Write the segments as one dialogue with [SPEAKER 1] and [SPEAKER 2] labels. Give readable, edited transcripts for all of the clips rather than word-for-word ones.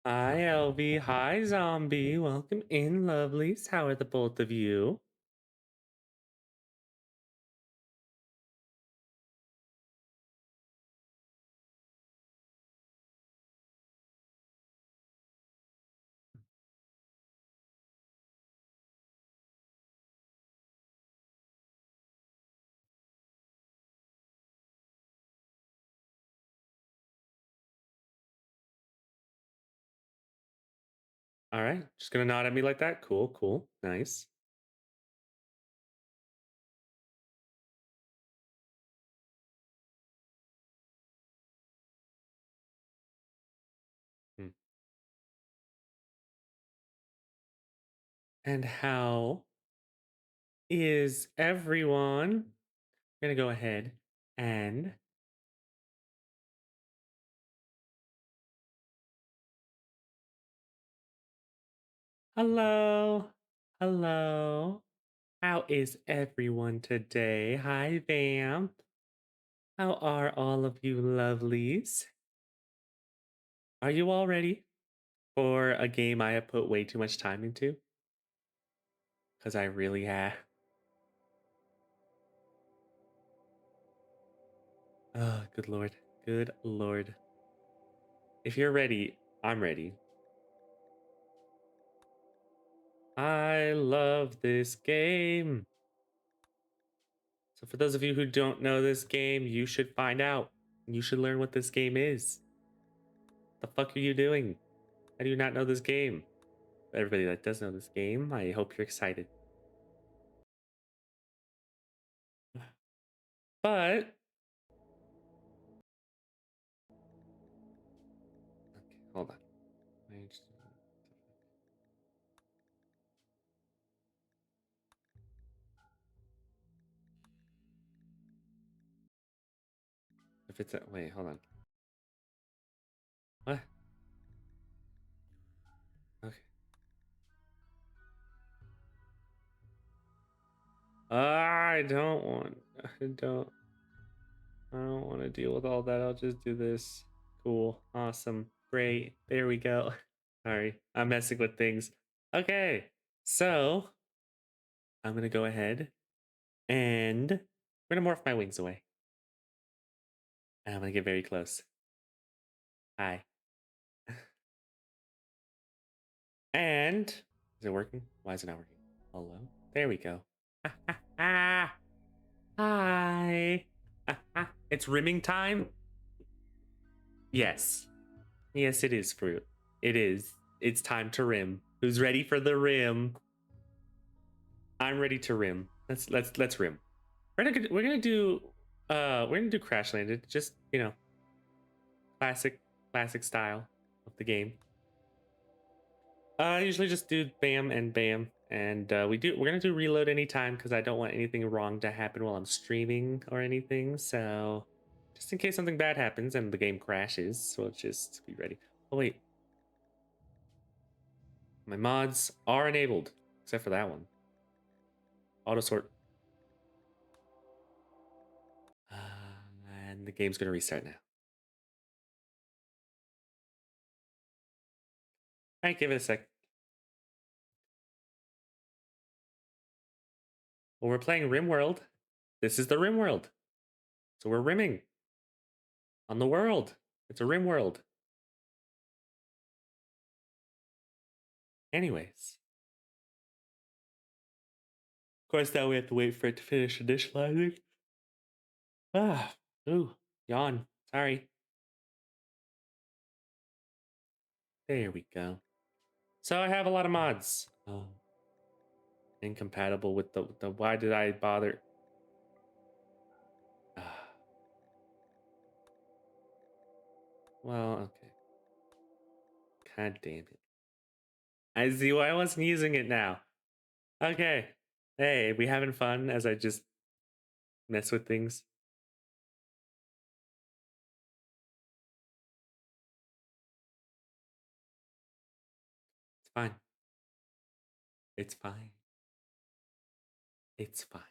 [SPEAKER 1] Hi, Elvie. Hi, Zombie. Welcome in, lovelies. How are the both of you? All right. Just gonna nod at me like that. Cool, cool. Nice. Hmm. And how is everyone? We're gonna go ahead and hello. Hello. How is everyone today? Hi, Vamp. How are all of you lovelies? Are you all ready for a game I have put way too much time into? Because I really have. Oh, good lord. Good lord. If you're ready, I'm ready. I love this game. So for those of you who don't know this game, you should find out. You should learn what this game is. The fuck are you doing? How do you not know this game? Everybody that does know this game, I hope you're excited. But okay, hold on. If it's a wait, hold on. What? Okay. I don't want. I don't want to deal with all that. I'll just do this. Cool. Awesome. Great. There we go. Sorry, I'm messing with things. Okay. So I'm going to go ahead and we're going to morph my wings away. And I'm going to get very close. Hi. And is it working? Why is it not working? Hello? There we go. Hi. It's rimming time? Yes. Yes, it is, fruit. It is. It's time to rim. Who's ready for the rim? I'm ready to rim. Let's rim. We're gonna do Crash Landed. Just classic style of the game. I usually just do bam and bam, and we're gonna do reload anytime because I don't want anything wrong to happen while I'm streaming or anything. So just in case something bad happens and the game crashes, we'll just be ready. Oh wait, my mods are enabled except for that one. Auto sort. And the game's gonna restart now. All right, give it a sec. Well, we're playing RimWorld. This is the RimWorld. So we're rimming on the world. It's a RimWorld. Anyways. Of course, now we have to wait for it to finish initializing. Ah, ooh, yawn. Sorry. There we go. So I have a lot of mods. Oh, incompatible with the why did I bother? Ah, well, okay. God damn it. I see why I wasn't using it now. Okay. Hey, we having fun as I just mess with things? It's fine. It's fine. It's fine.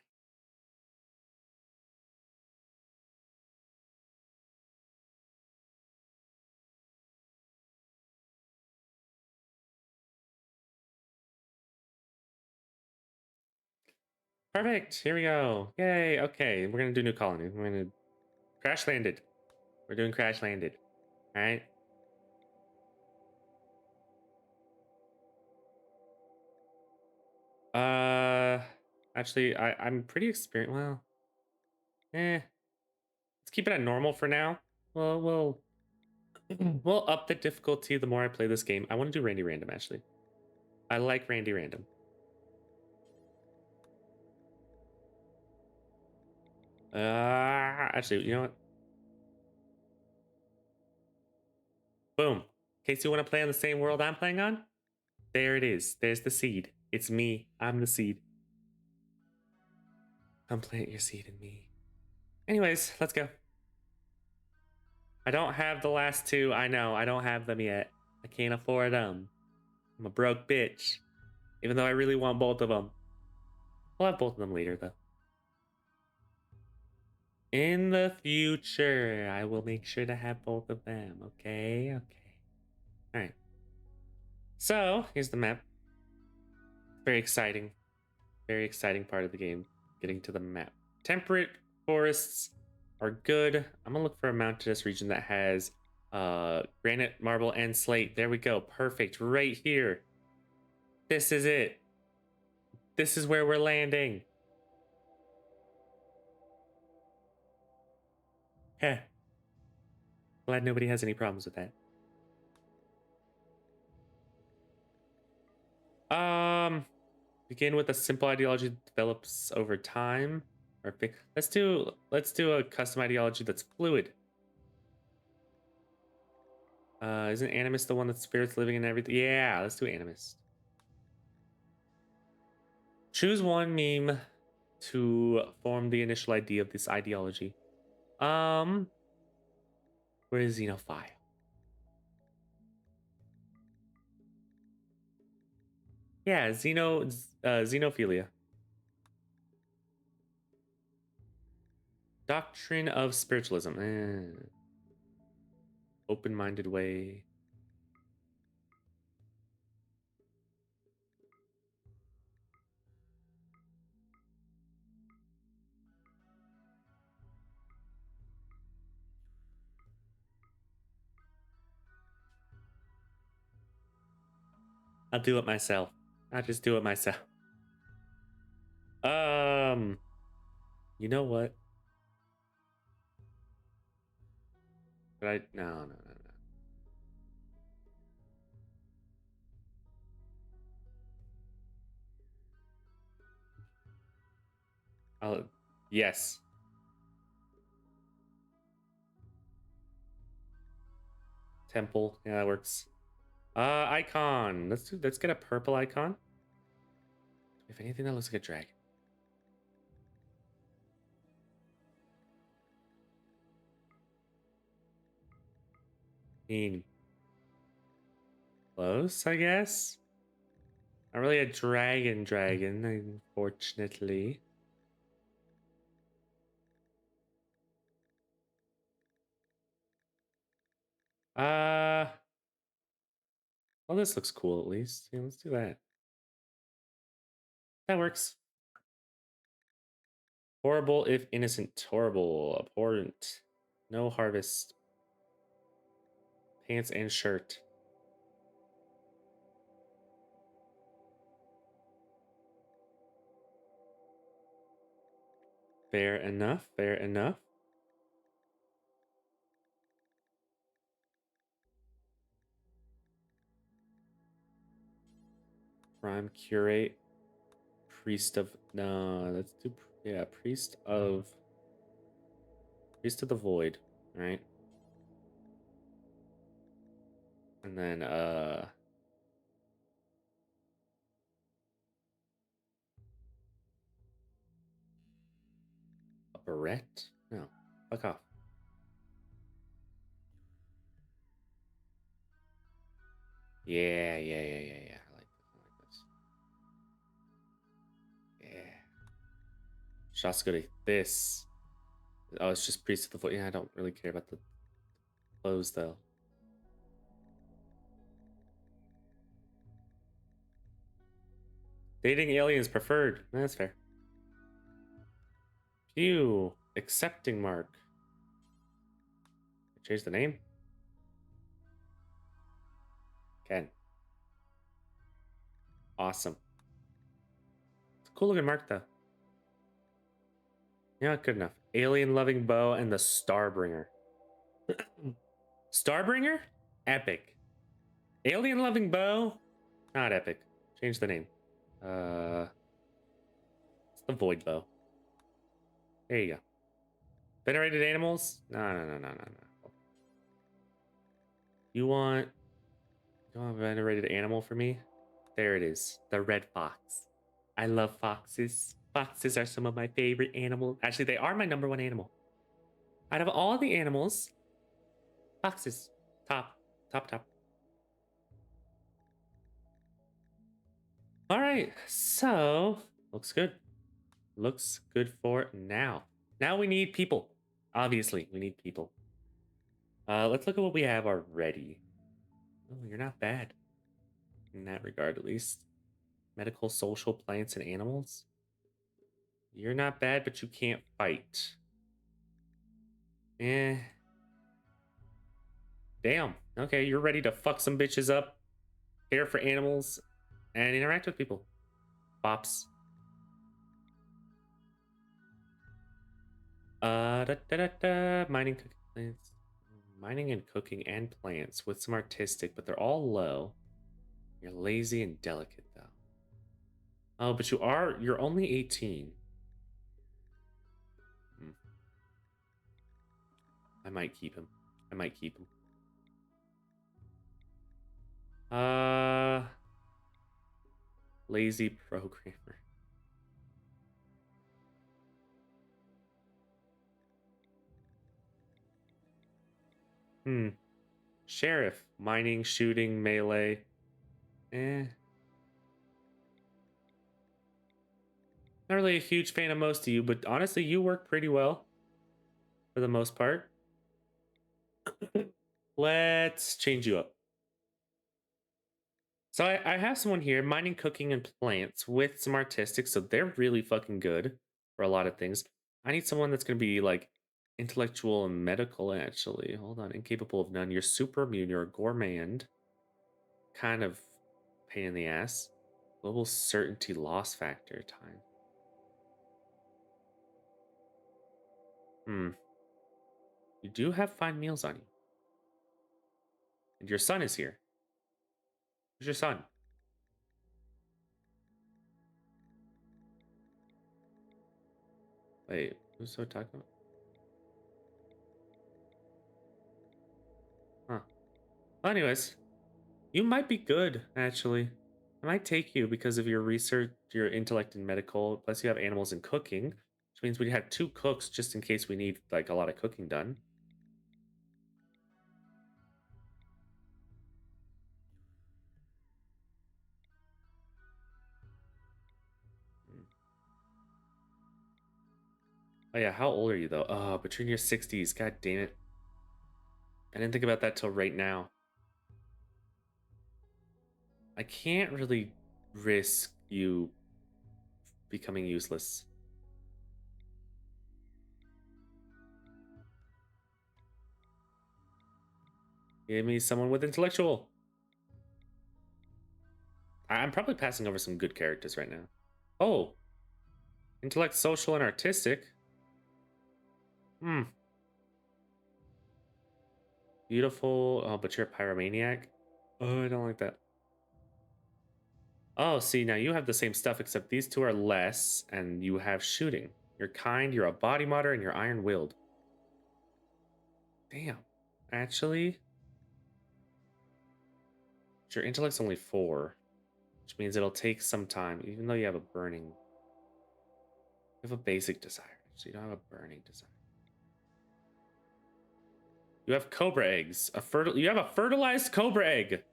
[SPEAKER 1] Perfect. Here we go. Yay. Okay, we're gonna do new colony. We're gonna crash landed. We're doing crash landed. All right. Uh, actually, I'm pretty experienced. Well, let's keep it at normal for now. Well, we'll up the difficulty the more I play this game. I want to do Randy Random actually. I like Randy Random. Actually, you know what? Boom. In case you want to play on the same world I'm playing on, there it is. There's the seed. It's me. I'm the seed. Come plant your seed in me. Anyways, let's go. I don't have the last two. I know. I don't have them yet. I can't afford them. I'm a broke bitch. Even though I really want both of them. We'll have both of them later, though. In the future, I will make sure to have both of them. Okay? Okay. All right. So, here's the map. Very exciting. Very exciting part of the game. Getting to the map. Temperate forests are good. I'm gonna look for a mountainous region that has granite, marble, and slate. There we go. Perfect. Right here. This is it. This is where we're landing. Heh. Glad nobody has any problems with that. Begin with a simple ideology that develops over time. Or let's do a custom ideology that's fluid. Isn't animist the one that spirits living in everything? Yeah, let's do animist. Choose one meme to form the initial idea of this ideology. Where is Xenophile? Yeah, Xenophilia. Doctrine of spiritualism. Open-minded way. I'll do it myself. I'll just do it myself. You know what? No, no, no, no. Yes. Temple. Yeah, that works. Icon. Let's get a purple icon. If anything that looks like a dragon. Close, I guess. Not really a dragon, unfortunately. Well, this looks cool at least. Yeah, let's do that. That works. Horrible if innocent. Horrible. Abhorrent. No harvest. Pants and shirt. Fair enough. Fair enough. Prime curate. Priest of no, let's do priest of the void, right? And then a barrette? No. Fuck off. Yeah. I like this. Yeah. Shots go to this. Oh, it's just priest of the void. Yeah, I don't really care about the clothes though. Dating aliens preferred. That's fair. Q. Accepting mark. Change the name. Ken. Awesome. It's a cool looking mark though. Yeah, not good enough. Alien loving bow and the Starbringer. Starbringer? Epic. Alien loving bow? Not epic. Change the name. It's the Void bow. There you go. Venerated animals? No. You want a venerated animal for me? There it is. The red fox. I love foxes. Foxes are some of my favorite animals. Actually, they are my number one animal. Out of all the animals, foxes. Top. All right. So, looks good. Looks good for now. Now we need people. Obviously, we need people. Let's look at what we have already. Oh, you're not bad. In that regard, at least. Medical, social, plants, and animals. You're not bad, but you can't fight. Eh. Damn. Okay, you're ready to fuck some bitches up, care for animals, and interact with people. Bops. Mining, cooking, plants. Mining and cooking and plants with some artistic, but they're all low. You're lazy and delicate, though. Oh, but you're only 18. I might keep him. Lazy programmer. Sheriff. Mining, shooting, melee. Not really a huge fan of most of you, but honestly, you work pretty well for the most part. Let's change you up. So I have someone here, mining, cooking, and plants with some artistic, so they're really fucking good for a lot of things. I need someone that's going to be like intellectual and medical, actually. Hold on, incapable of none. You're super immune. You're a gourmand. Kind of pain in the ass. Global certainty loss factor time. You do have fine meals on you. And your son is here. Who's your son? Wait, who's so talking about? Huh. Well, anyways, you might be good, actually. I might take you because of your research, your intellect in medical, plus you have animals in cooking, which means we have 2 cooks just in case we need like a lot of cooking done. Oh yeah, how old are you though? Oh, but you're in your 60s. God damn it. I didn't think about that till right now. I can't really risk you becoming useless. Give me someone with intellectual. I'm probably passing over some good characters right now. Oh, intellect, social, and artistic. Beautiful. Oh, but you're a pyromaniac. Oh, I don't like that. Oh, see, now you have the same stuff, except these 2 are less, and you have shooting. You're kind, you're a body modder, and you're iron-willed. Damn. Actually, your intellect's only 4, which means it'll take some time, even though you have a burning... You have a basic desire, so you don't have a burning desire. You have cobra eggs. You have a fertilized cobra egg.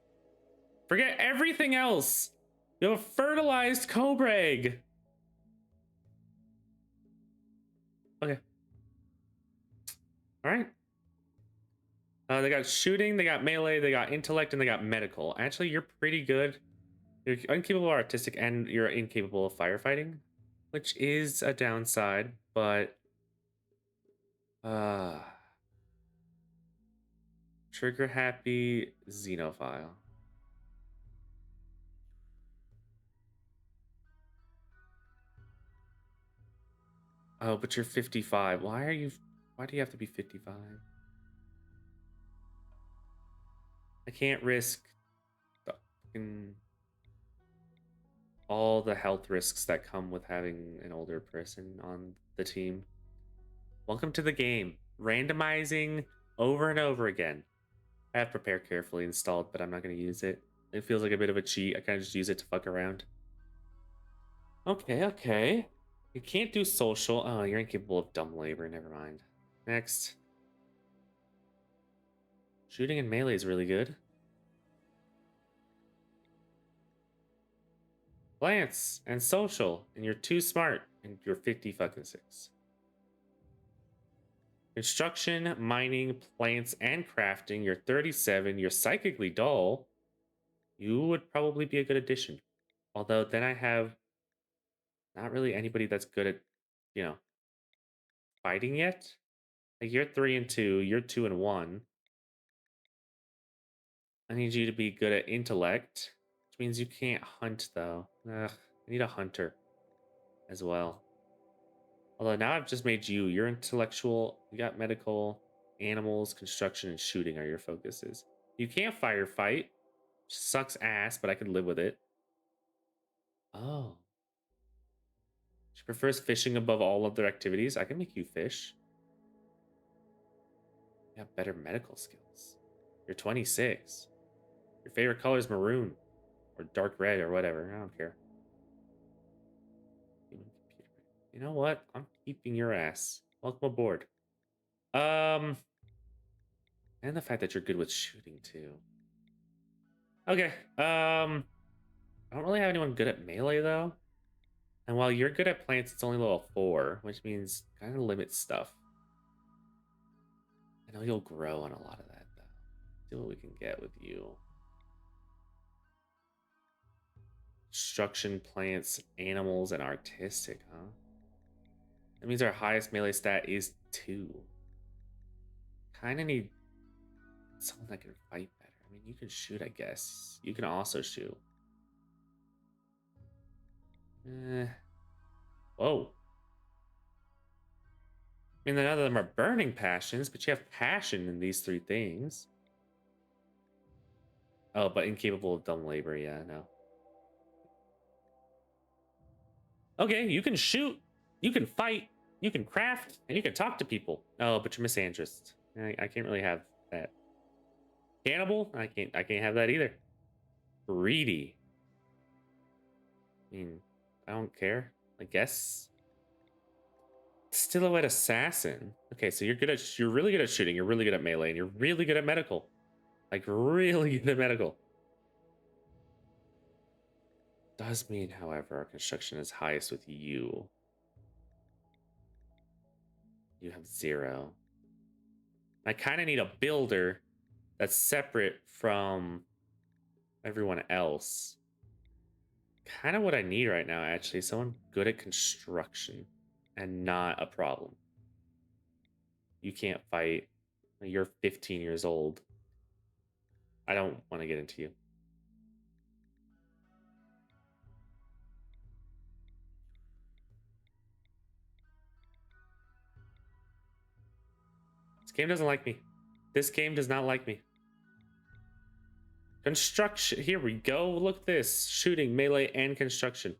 [SPEAKER 1] Forget everything else. You have a fertilized cobra egg. Okay. All right. They got shooting, they got melee, they got intellect, and they got medical. Actually, you're pretty good. You're incapable of artistic, and you're incapable of firefighting, which is a downside, but Uh, Trigger happy xenophile. Oh, but you're 55. Why do you have to be 55? I can't risk the fucking all the health risks that come with having an older person on the team. Welcome to the game. Randomizing over and over again. I have Prepare Carefully installed, but I'm not going to use it. It feels like a bit of a cheat. I kind of just use it to fuck around. Okay, okay. You can't do social. Oh, you're incapable of dumb labor. Never mind. Next. Shooting and melee is really good. Plants and social, and you're too smart, and you're 50 fucking 6. Construction, mining, plants, and crafting, you're 37. You're psychically dull. You would probably be a good addition. Although then I have not really anybody that's good at, you know, fighting yet. Like you're 3 and 2, you're 2 and 1. I need you to be good at intellect, which means you can't hunt though. Ugh, I need a hunter as well. Although now I've just made you, you're intellectual, you got medical, animals, construction, and shooting are your focuses. You can't firefight. Sucks ass, but I can live with it. Oh. She prefers fishing above all other activities. I can make you fish. You have better medical skills. You're 26. Your favorite color is maroon or dark red or whatever. I don't care. Human computer. You know what? I'm keeping your ass. Welcome aboard. Um, and the fact that you're good with shooting too. Okay. I don't really have anyone good at melee though. And while you're good at plants, it's only level 4, which means kind of limits stuff. I know you'll grow on a lot of that though. See what we can get with you. Construction, plants, animals, and artistic, huh? That means our highest melee stat is 2. Kind of need someone that can fight better. I mean, you can shoot, I guess. You can also shoot. Whoa. I mean, none of them are burning passions, but you have passion in these 3 things. Oh, but incapable of dumb labor. Yeah, no. Okay, you can shoot, you can fight, you can craft, and you can talk to people. Oh, but you're misandrist. I can't really have that. Cannibal? I can't have that either. Greedy. I mean, I don't care. I guess. Silhouette assassin. Okay, so you're really good at shooting, you're really good at melee, and you're really good at medical. Like really good at medical. Does mean, however, our construction is highest with you. You have 0. I kind of need a builder that's separate from everyone else. Kind of what I need right now, actually. Someone good at construction and not a problem. You can't fight. You're 15 years old. I don't want to get into you. This game doesn't like me. This game does not like me. Construction. Here we go. Look at this. Shooting, melee, and construction.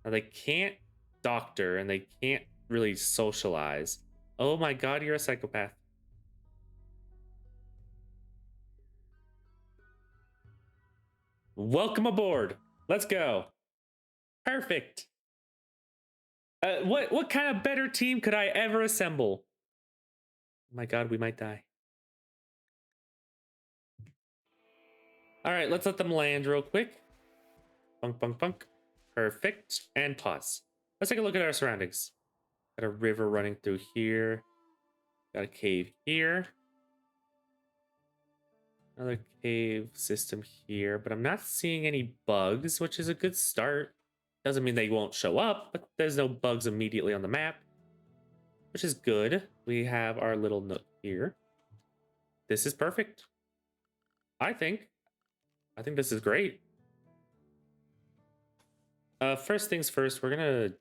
[SPEAKER 1] Now they can't doctor and they can't really socialize. Oh my god, you're a psychopath. Welcome aboard. Let's go. Perfect. What kind of better team could I ever assemble? Oh my god, we might die. All right, let's let them land real quick. Bunk, bunk, bunk. Perfect. And pause. Let's take a look at our surroundings. Got a river running through here. Got a cave here. Another cave system here, but I'm not seeing any bugs, which is a good start. Doesn't mean they won't show up, but there's no bugs immediately on the map. which is good. We have our little nook here. This is perfect. I think. I think this is great. First things first, we're gonna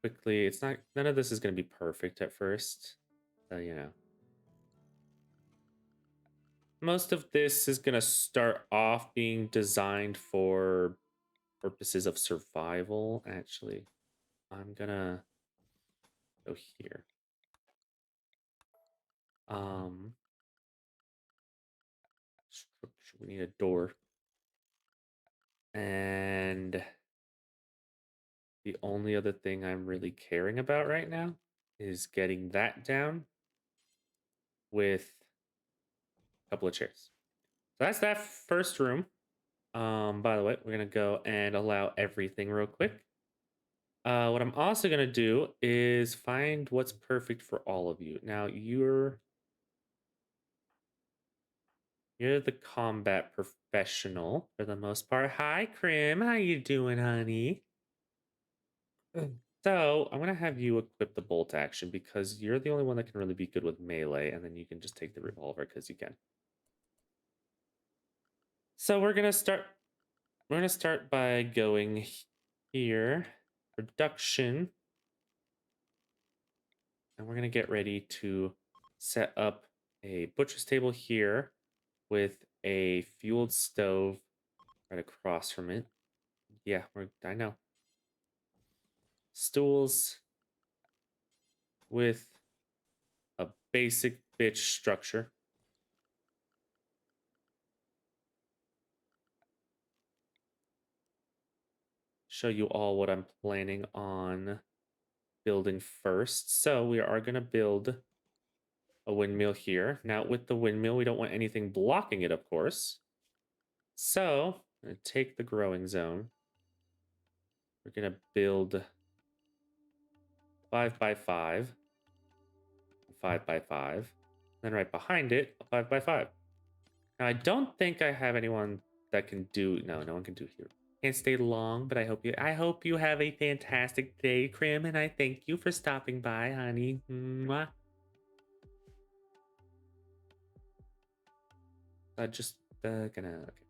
[SPEAKER 1] quickly. It's not. None of this is gonna be perfect at first. So you know, most of this is gonna start off being designed for purposes of survival. Actually, I'm gonna go here. Um, structure. We need a door, and the only other thing I'm really caring about right now is getting that down with a couple of chairs. So that's that first room. By the way, we're gonna go and allow everything real quick. What I'm also gonna do is find what's perfect for all of you. Now you're the combat professional for the most part. Hi, Krim. How you doing, honey? Good. So I'm gonna have you equip the bolt action because you're the only one that can really be good with melee, and then you can just take the revolver because you can. So We're gonna start by going here, production, and we're gonna get ready to set up a butcher's table here with a fueled stove right across from it. Yeah, I know. Stools with a basic bitch structure. Show you all what I'm planning on building first. So we are going to build a windmill here. Now with the windmill, we don't want anything blocking it, of course. So I'm going to take the growing zone. We're going to build 5x5, 5x5. Then right behind it, a 5x5. Now I don't think I have anyone that can do. No, no one can do here. Can't stay long, but I hope you have a fantastic day, Krim, and I thank you for stopping by, honey. Mwah. Just gonna okay.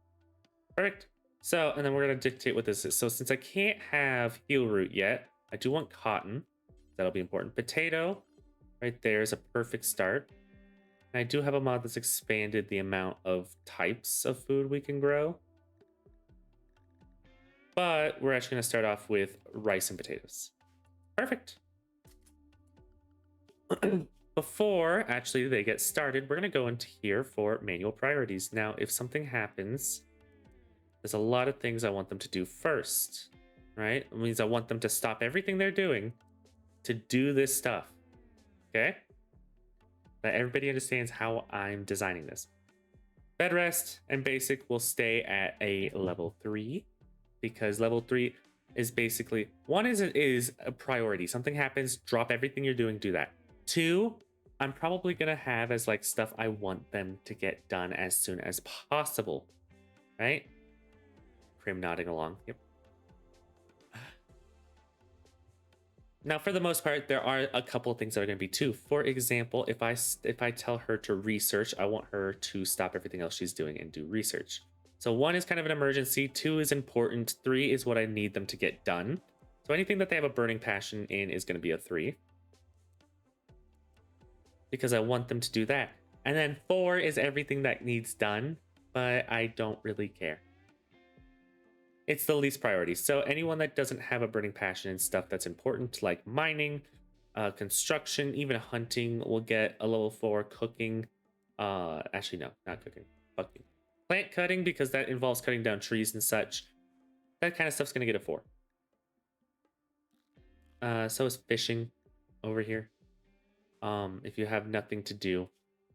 [SPEAKER 1] Perfect. So, and then we're gonna dictate what this is. So since I can't have heel root yet, I do want cotton. That'll be important. Potato, right there is a perfect start. And I do have a mod that's expanded the amount of types of food we can grow. But we're actually gonna start off with rice and potatoes. Perfect. Before actually they get started, we're gonna go into here for manual priorities. Now, if something happens, there's a lot of things I want them to do first, right? It means I want them to stop everything they're doing to do this stuff, okay? That everybody understands how I'm designing this. Bed rest and basic will stay at a level 3 because level 3 is basically one is a priority. Something happens, drop everything you're doing, do that. 2, I'm probably gonna have as like stuff I want them to get done as soon as possible, right? Krim nodding along. Yep. Now, for the most part, there are a couple of things that are going to be 2. For example, if I tell her to research, I want her to stop everything else she's doing and do research. So 1 is kind of an emergency, 2 is important, 3 is what I need them to get done. So anything that they have a burning passion in is going to be a 3. Because I want them to do that. And then 4 is everything that needs done, but I don't really care. It's the least priority. So anyone that doesn't have a burning passion in stuff that's important, like mining, construction, even hunting, will get a level 4. Cooking, actually no, not cooking, fucking plant cutting, because that involves cutting down trees and such. That kind of stuff's gonna get a 4. So is fishing over here. If you have nothing to do,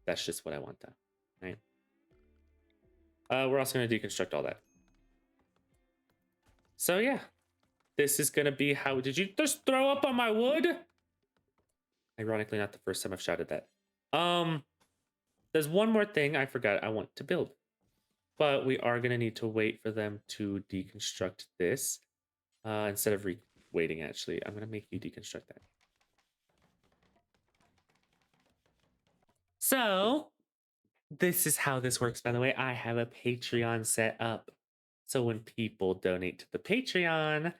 [SPEAKER 1] that's just what I want done, right? We're also gonna deconstruct all that. So yeah, this is gonna be how. Did you just throw up on my wood? Ironically, not the first time I've shouted that. There's one more thing I forgot I want to build, but we are gonna need to wait for them to deconstruct this instead of waiting. Actually, I'm gonna make you deconstruct that. So, this is how this works, by the way. I have a Patreon set up. So, when people donate to the Patreon,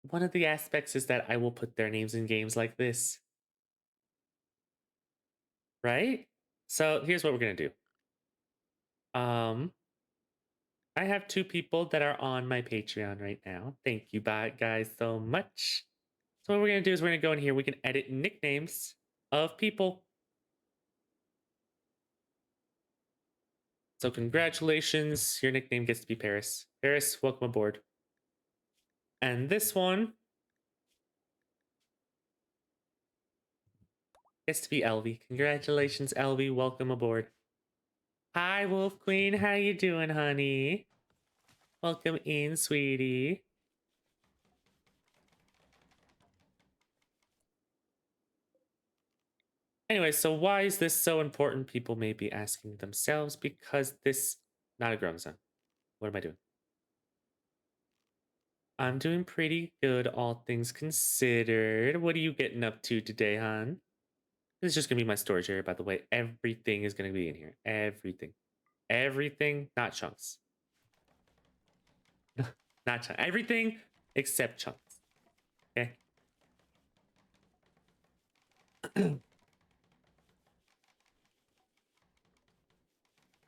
[SPEAKER 1] one of the aspects is that I will put their names in games like this, right? So, here's what we're going to do. I have two people that are on my Patreon right now. Thank you, guys, so much. So, what we're going to do is we're going to go in here. We can edit nicknames of people. So, congratulations. Your nickname gets to be Paris. Paris, welcome aboard. And this one gets to be Elvie. Congratulations, Elvie. Welcome aboard. Hi, Wolf Queen. How you doing, honey? Welcome in, sweetie. Anyway, so why is this so important? People may be asking themselves because this... Not a grown son. What am I doing? I'm doing pretty good, all things considered. What are you getting up to today, hon? This is just going to be my storage area, by the way. Everything is going to be in here. Everything. Everything, not chunks. Not chunks. Everything except chunks. Okay?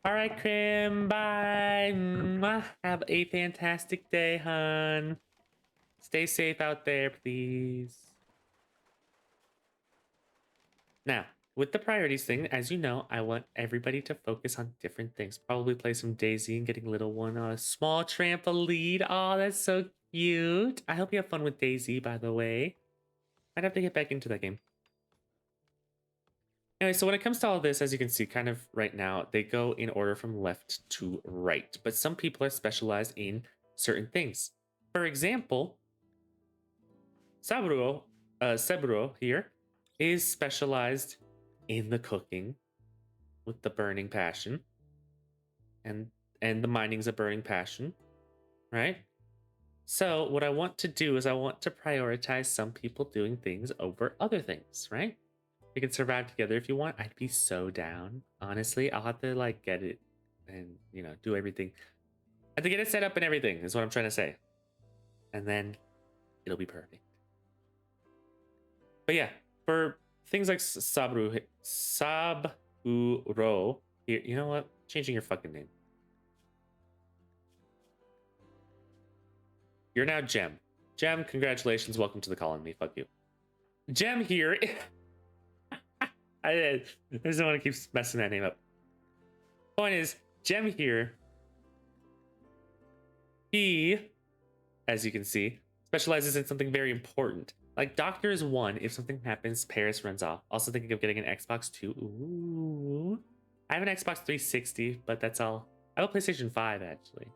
[SPEAKER 1] All right, Krim. Bye. Mwah. Have a fantastic day, hon. Stay safe out there, please. Now, with the priorities thing, as you know, I want everybody to focus on different things. Probably play some Daisy and getting little one on a small trampoline. Oh, that's so cute. I hope you have fun with Daisy, by the way. I'd have to get back into that game. Anyway, so when it comes to all this, as you can see, kind of right now, they go in order from left to right. But some people are specialized in certain things. For example, Seburo here is specialized in the cooking with the burning passion. And the mining's a burning passion, right? So what I want to do is I want to prioritize some people doing things over other things, right? We can survive together if you want. I'd be so down. Honestly, I'll have to like get it and, you know, do everything. I have to get it set up and everything is what I'm trying to say. And then it'll be perfect. But yeah, for things like Saburo, here, you know what? Changing your fucking name. You're now Gem. Gem, congratulations. Welcome to the colony. Fuck you. Gem here. I just don't want to keep messing that name up. Point is, Gem here, he, as you can see, specializes in something very important. Like Doctor is 1. If something happens, Paris runs off. Also thinking of getting an Xbox 2. Ooh. I have an Xbox 360, but that's all. I have a PlayStation 5, actually.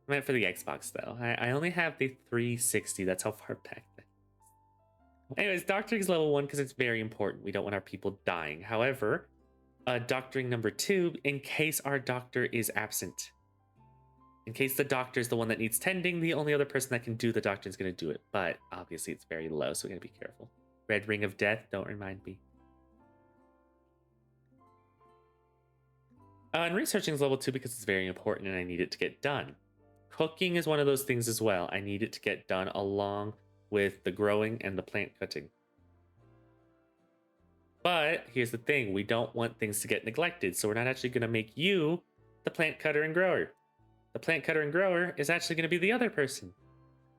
[SPEAKER 1] I meant for the Xbox, though. I only have the 360. That's how far back that is. Anyways, doctoring is level 1 because it's very important. We don't want our people dying. However, doctoring number 2, in case our doctor is absent. In case the doctor is the one that needs tending, the only other person that can do the doctor is going to do it. But obviously it's very low, so we're going to be careful. Red Ring of Death, don't remind me. And researching is level 2 because it's very important and I need it to get done. Cooking is one of those things as well. I need it to get done along with the growing and the plant cutting. But here's the thing. We don't want things to get neglected. So we're not actually going to make you the plant cutter and grower. The plant cutter and grower is actually going to be the other person.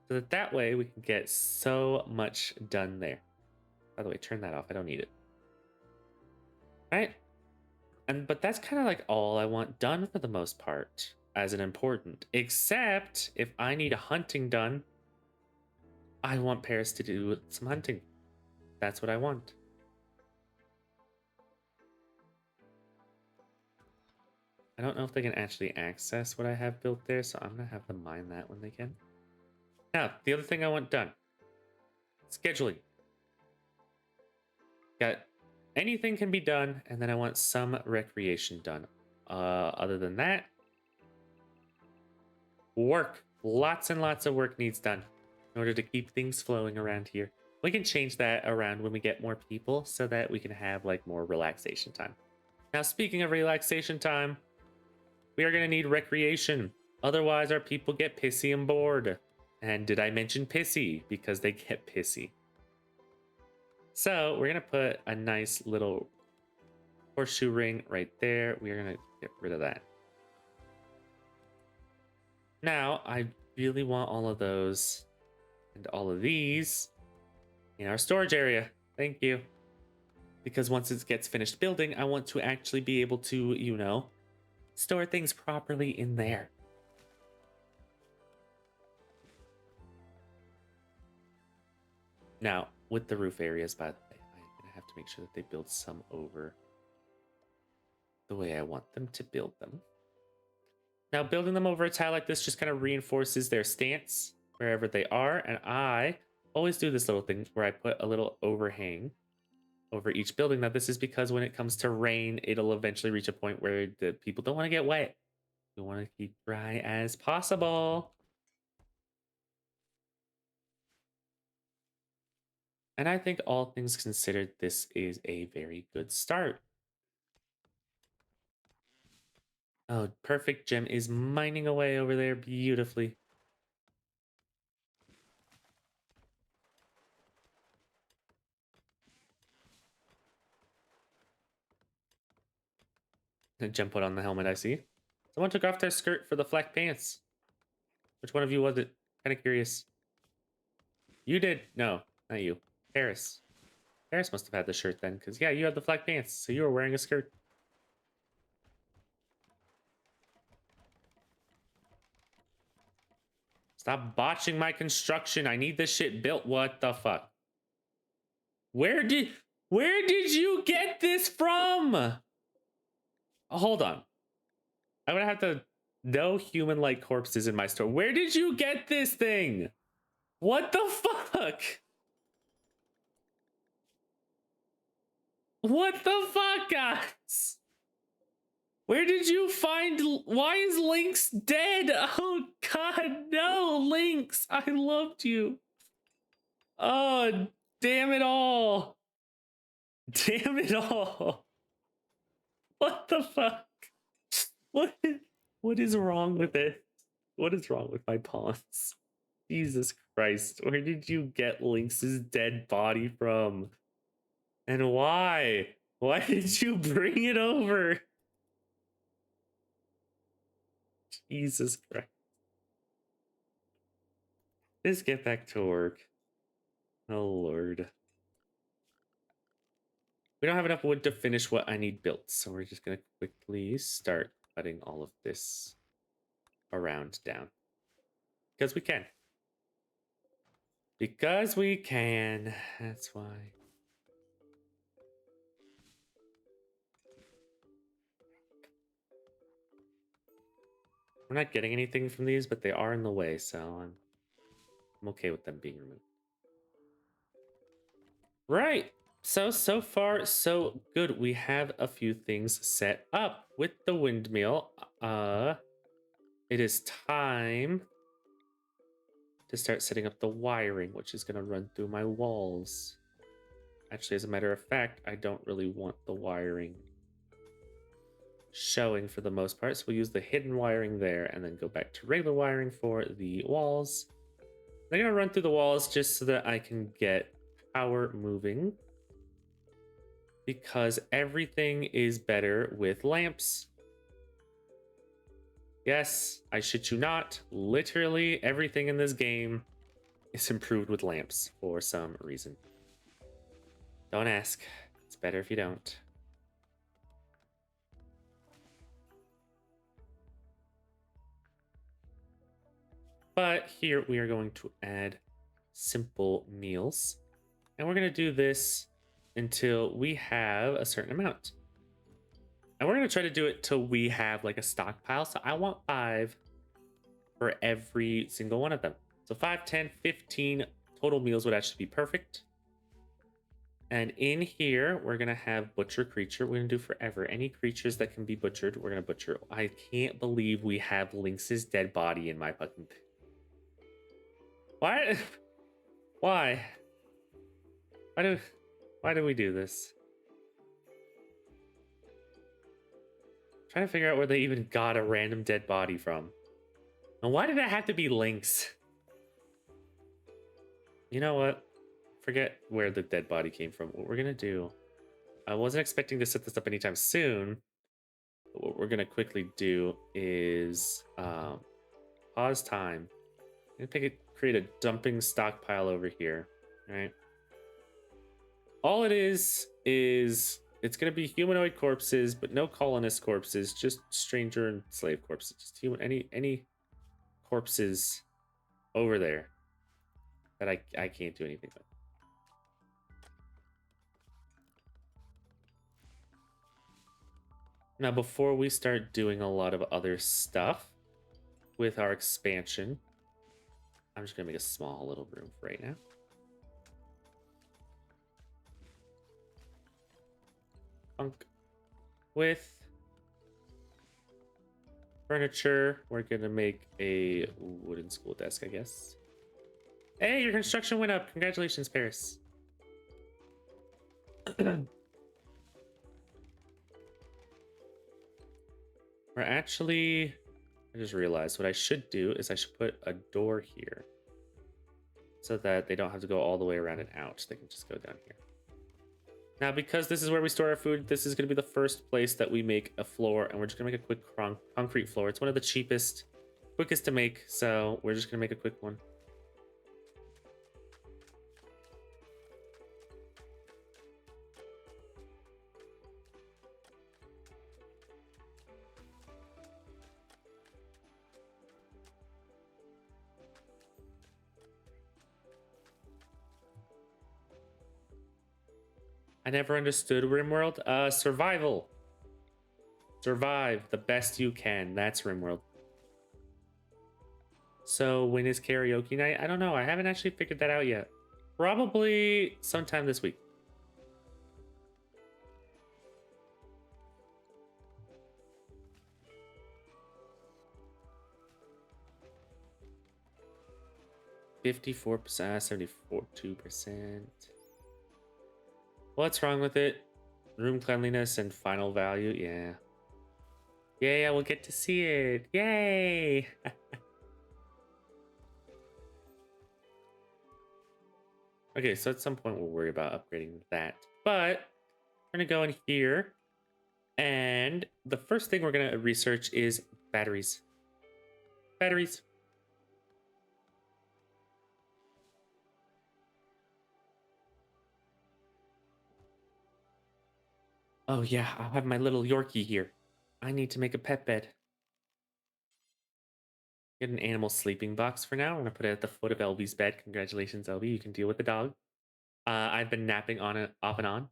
[SPEAKER 1] So that way we can get so much done there. By the way, turn that off. I don't need it. All right? But that's kind of like all I want done for the most part as an important. Except if I need a hunting done, I want Paris to do some hunting. That's what I want. I don't know if they can actually access what I have built there, so I'm going to have them mine that when they can. Now, the other thing I want done. Scheduling. Got anything can be done, and then I want some recreation done. Other than that, work. Lots and lots of work needs done in order to keep things flowing around here. We can change that around when we get more people so that we can have like more relaxation time. Now, speaking of relaxation time, we are going to need recreation. Otherwise, our people get pissy and bored. And did I mention pissy? Because they get pissy. So we're going to put a nice little horseshoe ring right there. We are going to get rid of that. Now, I really want all of those and all of these in our storage area. Thank you. Because once it gets finished building, I want to actually be able to, you know, store things properly in there. Now, with the roof areas, by the way, I'm going to have to make sure that they build some over the way I want them to build them. Now, building them over a tile like this just kind of reinforces their stance wherever they are. And I always do this little thing where I put a little overhang over each building. Now, this is because when it comes to rain, it'll eventually reach a point where the people don't want to get wet. We want to keep dry as possible. And I think all things considered, this is a very good start. Oh, perfect. Gem is mining away over there beautifully. Gem put on the helmet, I see. Someone took off their skirt for the flak pants. Which one of you was it? Kind of curious. You did? No, not you. Paris. Paris must have had the shirt then, because yeah, you had the flak pants, so you were wearing a skirt. Stop botching my construction. I need this shit built. What the fuck? Where did you get this from? Hold on. I'm gonna have to. No human-like corpses in my store. Where did you get this thing? What the fuck? What the fuck, guys? Where did you find? Why is Lynx dead? Oh god, no, Lynx! I loved you. Oh, damn it all! Damn it all! What the fuck? What? What is wrong with it? What is wrong with my pawns? Jesus Christ! Where did you get Lynx's dead body from? And why? Why did you bring it over? Jesus Christ. Just get back to work. Oh, Lord. We don't have enough wood to finish what I need built, so we're just going to quickly start cutting all of this around down. Because we can. Because we can. That's why. We're not getting anything from these, but they are in the way, so I'm okay with them being removed. Right. So far, so good. We have a few things set up with the windmill. It is time to start setting up the wiring, which is going to run through my walls. Actually, as a matter of fact, I don't really want the wiring showing for the most part, so we'll use the hidden wiring there and then go back to regular wiring for the walls. I'm going to run through the walls just so that I can get power moving, because everything is better with lamps. Yes, I shit you not. Literally everything in this game is improved with lamps for some reason. Don't ask. It's better if you don't. But here we are going to add simple meals. And we're going to do this until we have a certain amount. And we're going to try to do it till we have like a stockpile. So I want 5 for every single one of them. So 5, 10, 15 total meals would actually be perfect. And in here, we're going to have butcher creature. We're going to do forever. Any creatures that can be butchered, we're going to butcher. I can't believe we have Lynx's dead body in my fucking... Why? Why? Why do we do this? Trying to figure out where they even got a random dead body from. And why did it have to be Lynx? You know what? Forget where the dead body came from. What we're gonna do, I wasn't expecting to set this up anytime soon, but what we're gonna quickly do is pause time and create a dumping stockpile over here. All right. All it is it's gonna be humanoid corpses, but no colonist corpses, just stranger and slave corpses. Just human any corpses over there that I can't do anything with. Now, before we start doing a lot of other stuff with our expansion, I'm just gonna make a small little room for right now. Punk with furniture. We're gonna make a wooden school desk, I guess. Hey, your construction went up. Congratulations, Paris. We're actually, I just realized what I should do is I should put a door here so that they don't have to go all the way around and out. They can just go down here. Now, because this is where we store our food, this is going to be the first place that we make a floor, and we're just going to make a quick concrete floor. It's one of the cheapest, quickest to make, so we're just going to make a quick one. I never understood RimWorld. Survival. Survive the best you can. That's RimWorld. So when is karaoke night? I don't know. I haven't actually figured that out yet. Probably sometime this week. %, 74.2%. What's wrong with it? Room cleanliness and final value. Yeah. Yeah, we'll get to see it. Yay! Okay, so at some point we'll worry about upgrading that. But we're gonna go in here, and the first thing we're gonna research is batteries. Batteries. Oh yeah, I'll have my little Yorkie here. I need to make a pet bed. Get an animal sleeping box for now. I'm gonna put it at the foot of Elvy's bed. Congratulations, Elvy. You can deal with the dog. I've been napping on it off and on.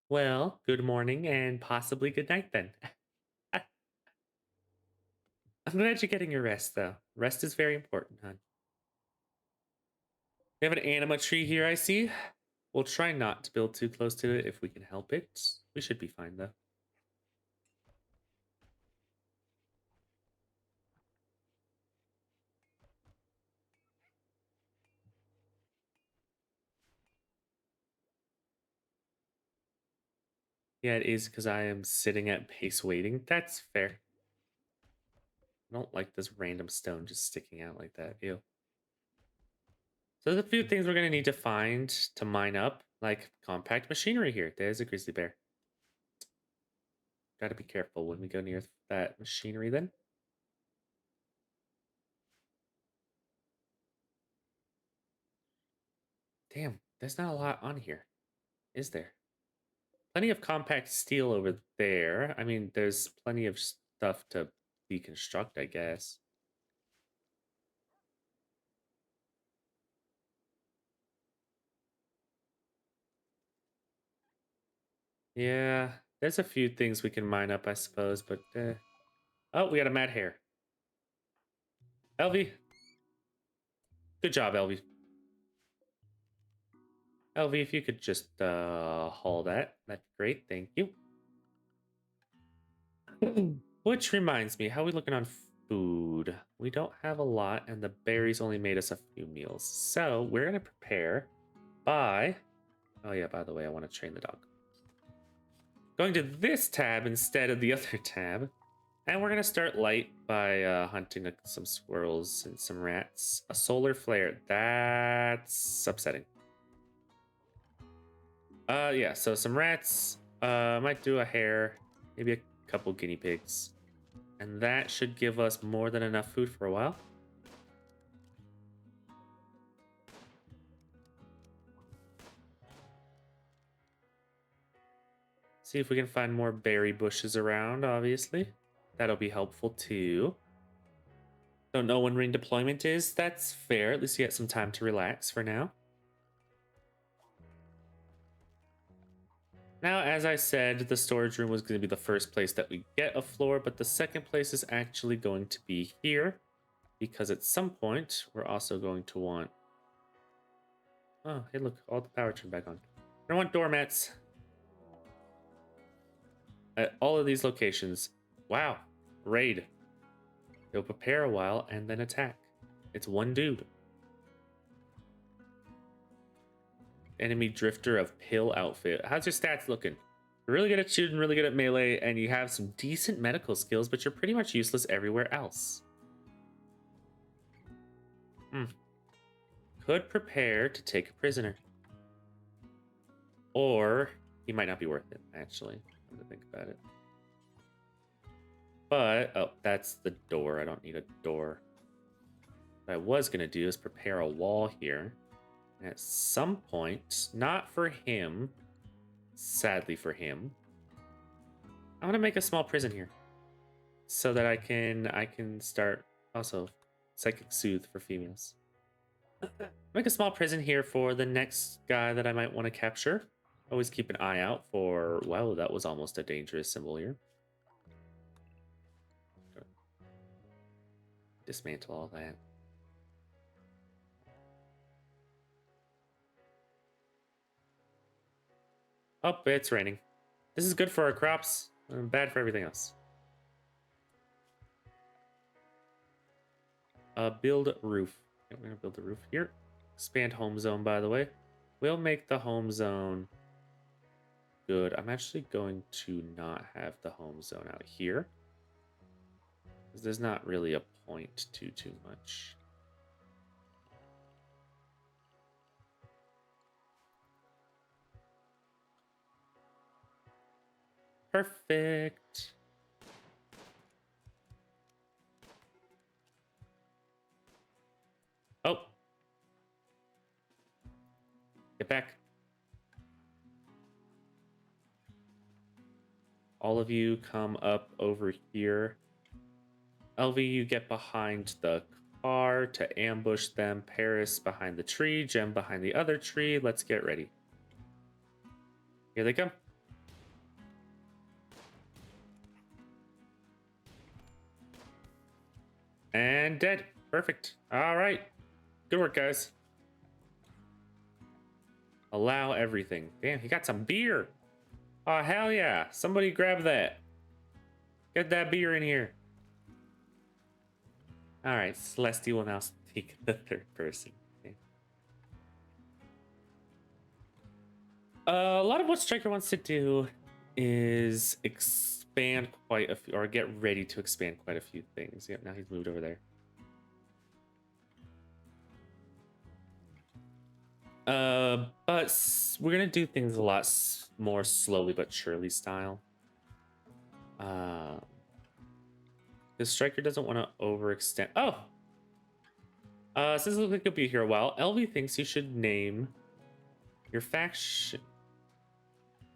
[SPEAKER 1] Well, good morning and possibly good night then. I'm glad you're getting your rest though. Rest is very important, hon. We have an anima tree here, I see. We'll try not to build too close to it if we can help it. We should be fine though. Yeah, it is because I am sitting at base waiting. That's fair. I don't like this random stone just sticking out like that. Ew. So there's a few things we're going to need to find to mine up, like compact machinery here. There's a grizzly bear. Got to be careful when we go near that machinery then. Damn, there's not a lot on here, is there? Plenty of compact steel over there. I mean, there's plenty of stuff to deconstruct, I guess. Yeah, there's a few things we can mine up, I suppose, but oh, we got a mad hare. Elvie. Good job, Elvie. Elvie, if you could just haul that, that'd be great. Thank you. Which reminds me, how are we looking on food? We don't have a lot, and the berries only made us a few meals. So we're gonna prepare by. Oh yeah, by the way, I want to train the dog. Going to this tab instead of the other tab. And we're gonna start light by hunting some squirrels and some rats. A solar flare. That's upsetting. Yeah. So some rats. Might do a hare. Maybe a couple guinea pigs, and that should give us more than enough food for a while. See if we can find more berry bushes around. Obviously, that'll be helpful too. Don't know when ring deployment is. That's fair. At least you get some time to relax for now. Now, as I said, the storage room was going to be the first place that we get a floor, but the second place is actually going to be here because at some point we're also going to want. Oh, hey, look, all the power turned back on. I want doormats at all of these locations. Wow, raid. They'll prepare a while and then attack. It's one dude. Enemy drifter of pill outfit. How's your stats looking? You're really good at shooting, really good at melee, and you have some decent medical skills, but you're pretty much useless everywhere else. Could prepare to take a prisoner. Or he might not be worth it, actually. I'm gonna think about it. But, oh, that's the door. I don't need a door. What I was gonna do is prepare a wall here. And at some point, not for him, sadly for him, I'm gonna make a small prison here. So that I can start also psychic soothe for females. Make a small prison here for the next guy that I might want to capture. Always keep an eye out for. Wow, that was almost a dangerous symbol here. Dismantle all that. Oh, it's raining. This is good for our crops, bad for everything else. Build roof. Yeah, we're gonna build the roof here. Expand home zone, by the way. We'll make the home zone good. I'm actually going to not have the home zone out here. Because there's not really a point to too much. Perfect. Oh. Get back. All of you come up over here. LV, you get behind the car to ambush them. Paris behind the tree. Gem behind the other tree. Let's get ready. Here they come. And dead. Perfect. All right. Good work, guys. Allow everything. Damn, he got some beer. Oh, hell yeah. Somebody grab that. Get that beer in here. All right. Celestia will now speak the third person. Okay. A lot of what Striker wants to do is expand quite a few, or get ready to expand quite a few things. Yep, now he's moved over there. But we're gonna do things a lot more slowly but surely style. The Striker doesn't want to overextend. Oh, since it looks like you'll be here a while, LV thinks you should name your faction.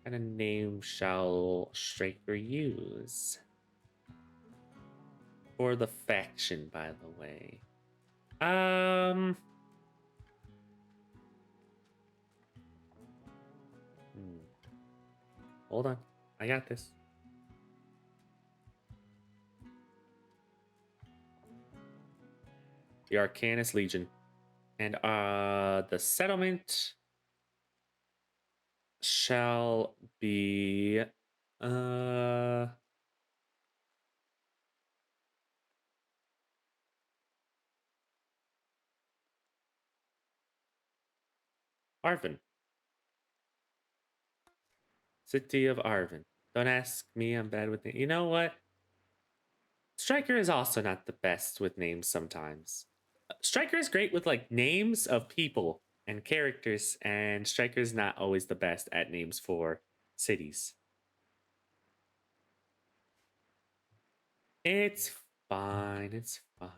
[SPEAKER 1] What kind of name shall Striker use for the faction? By the way, hold on, I got this. The Arcanus Legion. And the settlement shall be Arvin. City of Arvin. Don't ask me, I'm bad with it. You know what? Striker is also not the best with names sometimes. Striker is great with like names of people and characters, and Striker is not always the best at names for cities. It's fine. It's fine.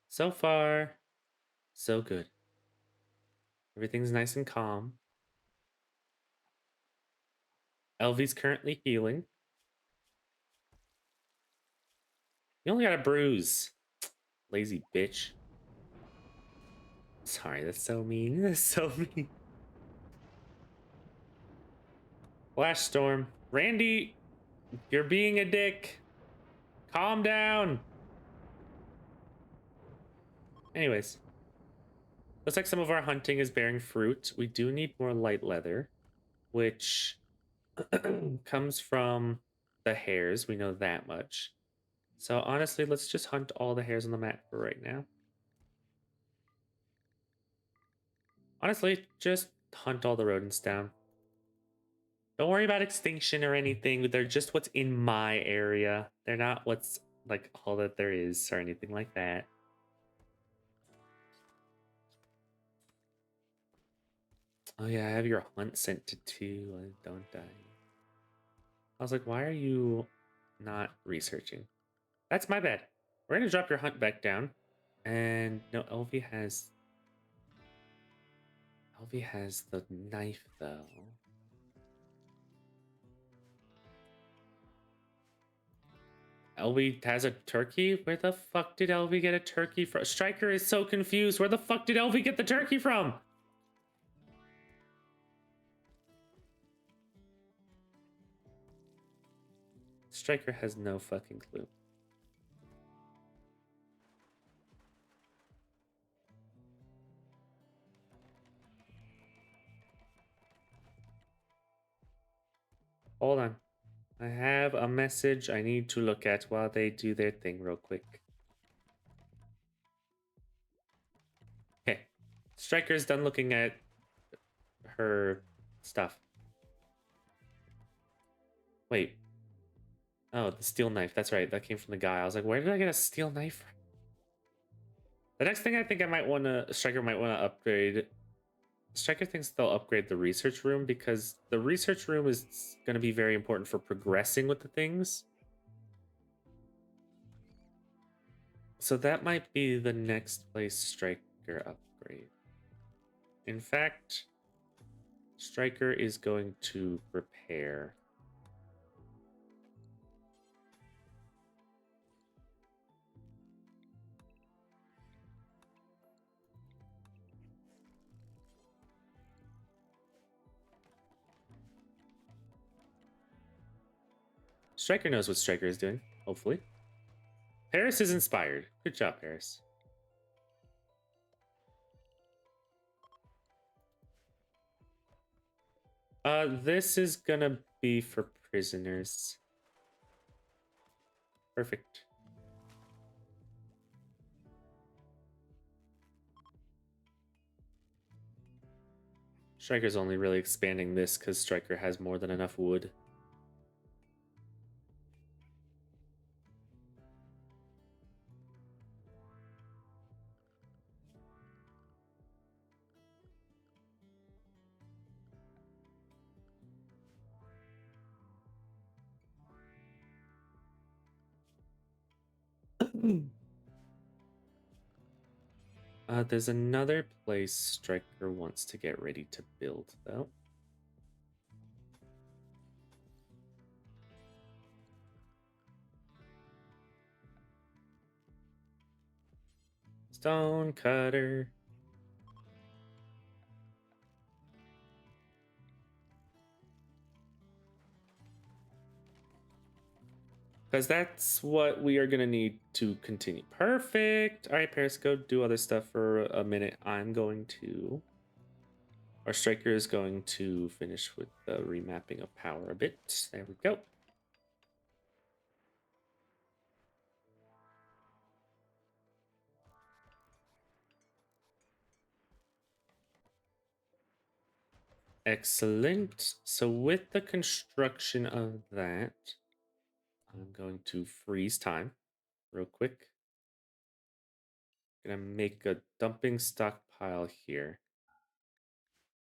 [SPEAKER 1] So far, so good. Everything's nice and calm. Elvie's currently healing. You only got a bruise. Lazy bitch. Sorry, that's so mean. That's so mean. Flash Storm. Randy, you're being a dick. Calm down. Anyways, looks like some of our hunting is bearing fruit. We do need more light leather, which comes from the hares. We know that much. So honestly, let's just hunt all the hares on the map for right now. Honestly, just hunt all the rodents down. Don't worry about extinction or anything. They're just what's in my area. They're not what's like all that there is or anything like that. Oh yeah, I have your hunt sent to 2. Don't die. I was like, why are you not researching? That's my bad. We're gonna drop your hunt back down. And no, Elvie has the knife though. Elvie has a turkey? Where the fuck did Elvie get a turkey from? Striker is so confused. Where the fuck did Elvie get the turkey from? Striker has no fucking clue. Hold on. I have a message I need to look at while they do their thing real quick. Okay. Striker's done looking at her stuff. Wait. Oh, the steel knife. That's right. That came from the guy. I was like, where did I get a steel knife from? The next thing I think I might want to... Striker might want to upgrade... Striker thinks they'll upgrade the research room because the research room is going to be very important for progressing with the things. So that might be the next place Striker upgrade. In fact, Striker is going to repair. Striker knows what Striker is doing, hopefully. Paris is inspired. Good job, Paris. This is gonna be for prisoners. Perfect. Striker's only really expanding this because Striker has more than enough wood. There's another place Striker wants to get ready to build, though. Stone cutter. Because that's what we are going to need to continue. Perfect. All right, Paris, go do other stuff for a minute. I'm going to... Our Striker is going to finish with the remapping of power a bit. There we go. Excellent. So with the construction of that, I'm going to freeze time real quick. Gonna make a dumping stockpile here.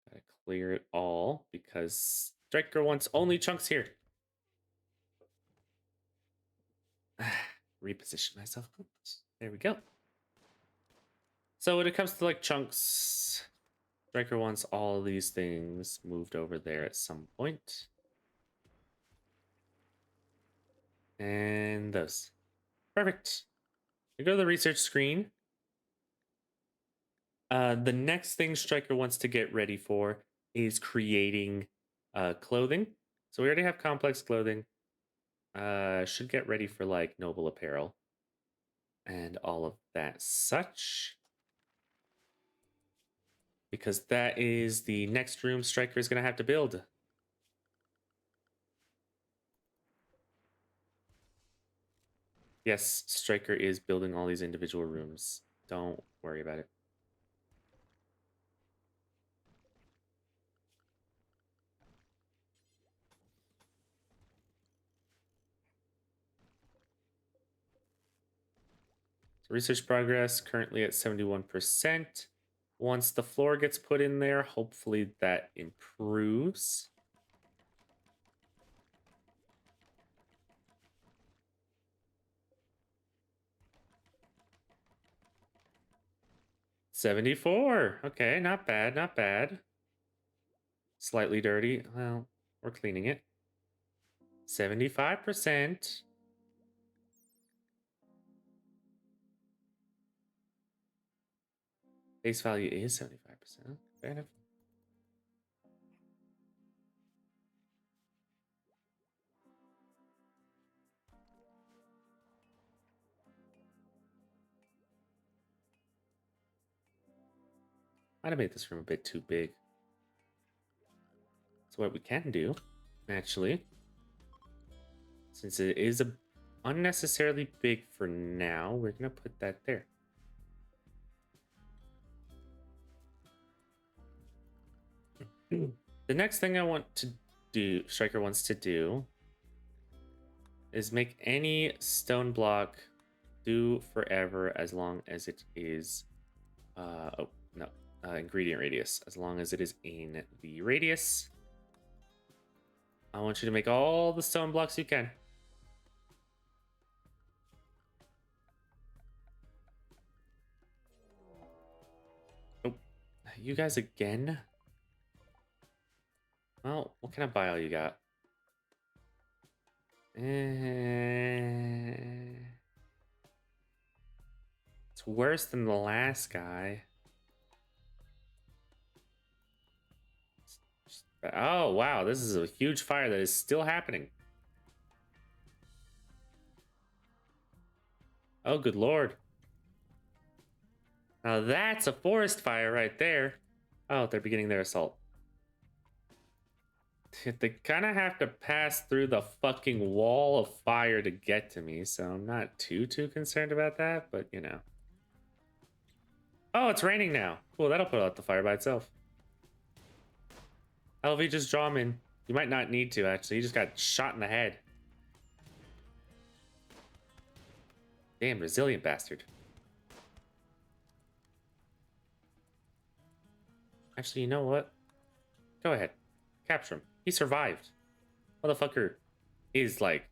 [SPEAKER 1] Gotta clear it all because Striker wants only chunks here. Reposition myself. There we go. So when it comes to like chunks, Striker wants all of these things moved over there at some point. And those. Perfect. We go to the research screen. The next thing Striker wants to get ready for is creating clothing. So we already have complex clothing. Should get ready for like noble apparel and all of that such. Because that is the next room Striker is going to have to build. Yes, Striker is building all these individual rooms. Don't worry about it. So research progress currently at 71%. Once the floor gets put in there, hopefully that improves. $74. Okay, not bad, not bad. Slightly dirty. Well, we're cleaning it. 75%. Base value is 75%. Fair enough. Might have made this room a bit too big. So what we can do, actually, since it is unnecessarily big for now, we're going to put that there. The next thing I want to do, Striker wants to do, is make any stone block do forever as long as it is, ingredient radius. As long as it is in the radius. I want you to make all the stone blocks you can. Oh, you guys again? Well, what kind of bile you got? It's worse than the last guy. Oh, wow. This is a huge fire that is still happening. Oh, good lord. Now that's a forest fire right there. Oh, they're beginning their assault. They kind of have to pass through the fucking wall of fire to get to me, so I'm not too concerned about that, but you know. Oh, it's raining now. Cool, that'll put out the fire by itself. LV, just draw him in. You might not need to, actually. You just got shot in the head. Damn, resilient bastard. Actually, you know what? Go ahead. Capture him. He survived. Motherfucker is, like,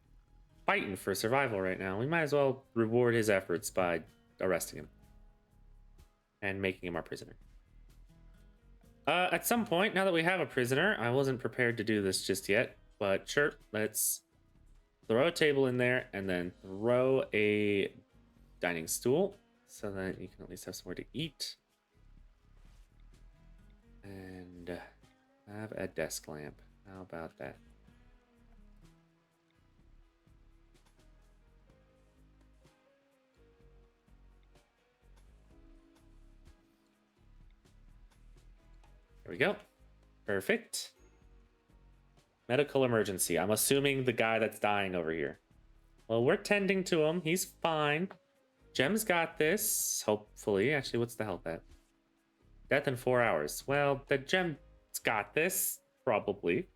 [SPEAKER 1] fighting for survival right now. We might as well reward his efforts by arresting him. And making him our prisoner. At some point, now that we have a prisoner, I wasn't prepared to do this just yet, but sure, let's throw a table in there and then throw a dining stool so that you can at least have somewhere to eat. And have a desk lamp. How about that? There we go. Perfect. Medical emergency. I'm assuming the guy that's dying over here. Well, we're tending to him. He's fine. Gem's got this, hopefully. Actually, what's the health at? Death in 4 hours. Well, the Gem It's got this, probably.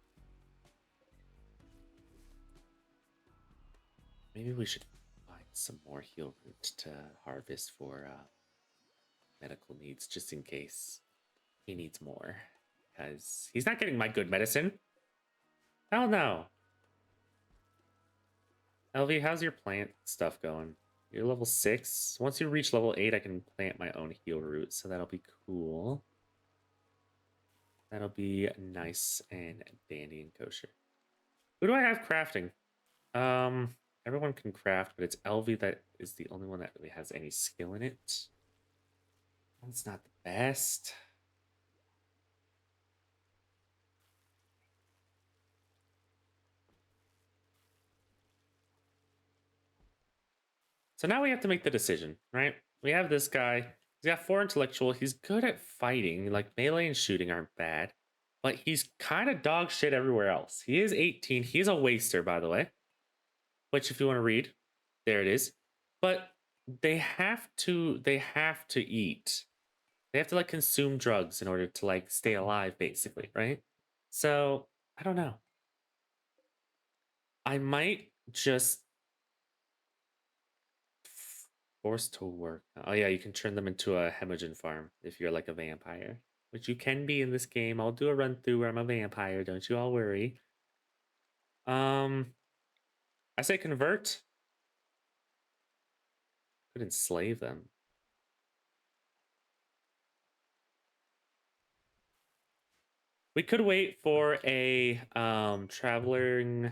[SPEAKER 1] Maybe we should find some more heal root to harvest for medical needs, just in case he needs more. Because he's not getting my good medicine. Hell no. LV, how's your plant stuff going? You're level 6. Once you reach level 8, I can plant my own heal root, so that'll be cool. That'll be nice and dandy and kosher. Who do I have crafting? Everyone can craft, but it's LV that is the only one that really has any skill in it. That's not the best. So now we have to make the decision, right? We have this guy. He's got 4 intellectual. He's good at fighting. Like melee and shooting aren't bad, but he's kind of dog shit everywhere else. He is 18. He's a waster, by the way. Which, if you want to read, there it is. But they have to eat. They have to like consume drugs in order to like stay alive, basically, right? So I don't know. I might just force to work. Oh yeah, you can turn them into a hemorrhagen farm if you're like a vampire, which you can be in this game. I'll do a run through where I'm a vampire. Don't you all worry. I say convert. Could enslave them. We could wait for a traveling.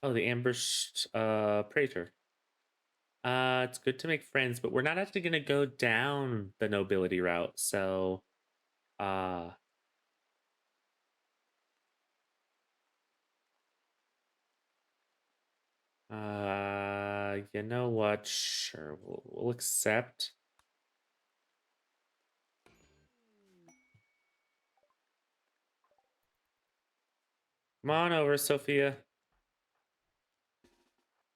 [SPEAKER 1] Oh, the ambushed praetor. It's good to make friends, but we're not actually gonna go down the nobility route. So, uh, you know what? Sure, we'll accept. Come on over, Sophia.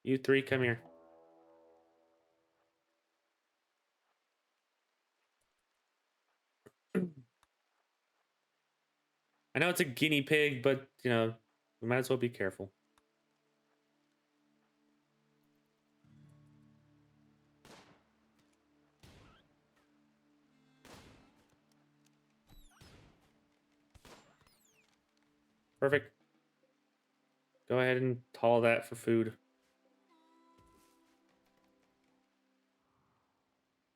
[SPEAKER 1] You three, come here. I know it's a guinea pig, but you know, we might as well be careful. Perfect. Go ahead and haul that for food.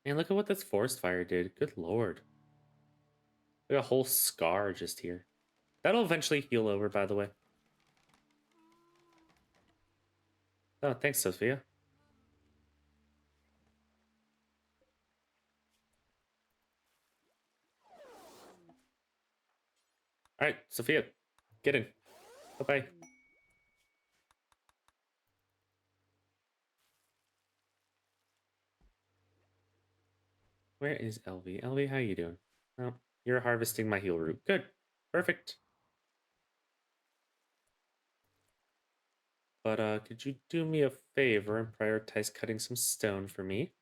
[SPEAKER 1] And look at what this forest fire did. Good lord. Like a whole scar just here. That'll eventually heal over, by the way. Oh, thanks, Sophia. All right, Sophia, get in. Bye-bye. Where is LV? LV, how you doing? Oh, you're harvesting my heal root. Good. Perfect. But could you do me a favor and prioritize cutting some stone for me?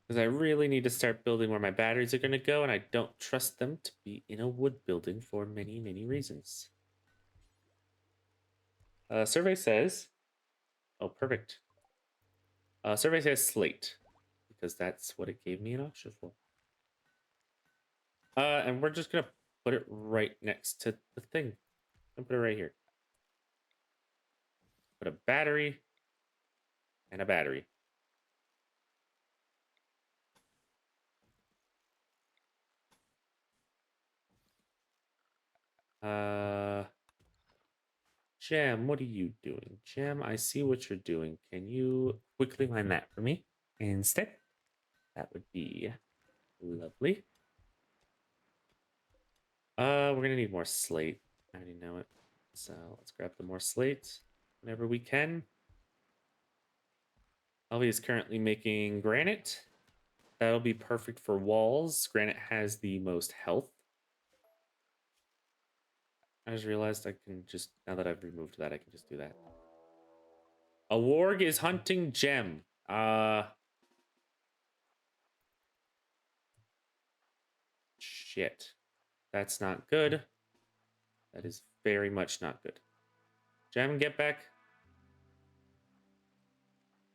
[SPEAKER 1] Because I really need to start building where my batteries are going to go, and I don't trust them to be in a wood building for many, many reasons. Survey says... Oh, perfect. Survey says slate, because that's what it gave me an option for. And we're just going to put it right next to the thing. I'll put it right here. Put a battery and a battery. Gem, what are you doing? Gem, I see what you're doing. Can you quickly line that for me instead? That would be lovely. We're gonna need more slate. I already know it. So let's grab the more slate whenever we can. Elvie is currently making granite. That'll be perfect for walls. Granite has the most health. I just realized I can just, now that I've removed that, I can just do that. A warg is hunting gem. Shit. That's not good. That is very much not good. Gem, get back.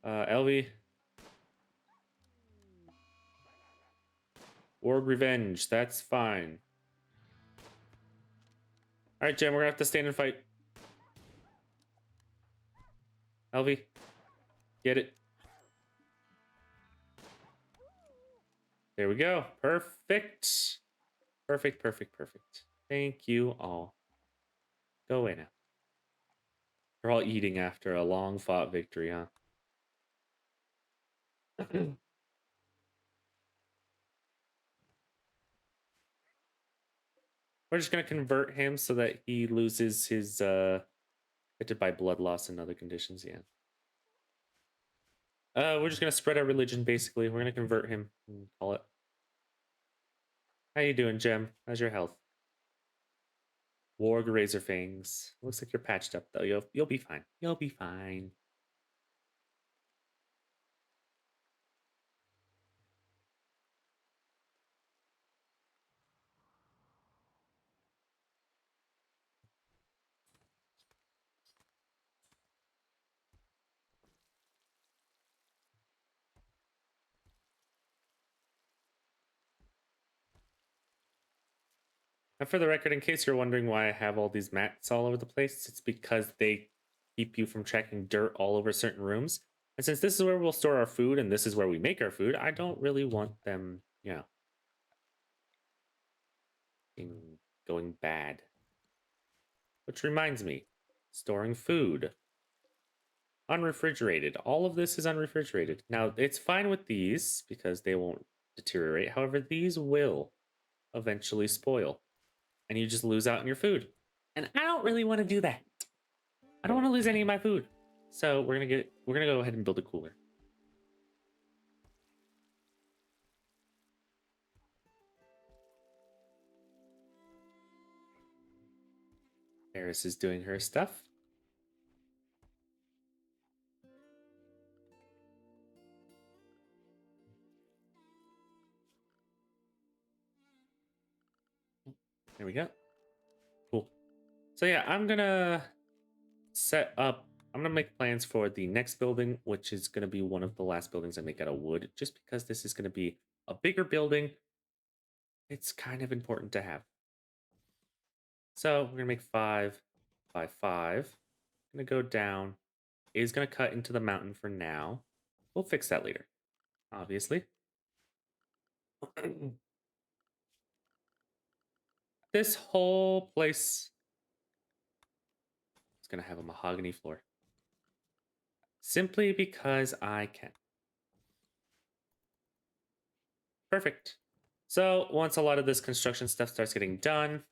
[SPEAKER 1] Elvie. Org revenge. That's fine. All right, Gem, we're gonna have to stand and fight. Elvie, get it. There we go. Perfect. Perfect, perfect, perfect. Thank you all. Go away now. We're all eating after a long fought victory, huh? We're just gonna convert him so that he loses his affected by blood loss and other conditions, yeah. We're just gonna spread our religion basically. We're gonna convert him and call it. How you doing, Gem? How's your health? Warg Razor Fangs. Looks like you're patched up though. You'll be fine. You'll be fine. And for the record, in case you're wondering why I have all these mats all over the place, it's because they keep you from tracking dirt all over certain rooms. And since this is where we'll store our food and this is where we make our food, I don't really want them, going bad. Which reminds me, storing food. Unrefrigerated. All of this is unrefrigerated. Now, it's fine with these because they won't deteriorate. However, these will eventually spoil. And you just lose out on your food. And I don't really want to do that. I don't want to lose any of my food. So we're gonna go ahead and build a cooler. Eris is doing her stuff. There we go. Cool. So yeah, I'm gonna make plans for the next building, which is gonna be one of the last buildings I make out of wood, just because this is gonna be a bigger building. It's kind of important to have. So we're gonna make 5 by 5. I'm gonna go down. Is gonna cut into the mountain for now. We'll fix that later, obviously. This whole place is gonna have a mahogany floor. Simply because I can. Perfect. So once a lot of this construction stuff starts getting done,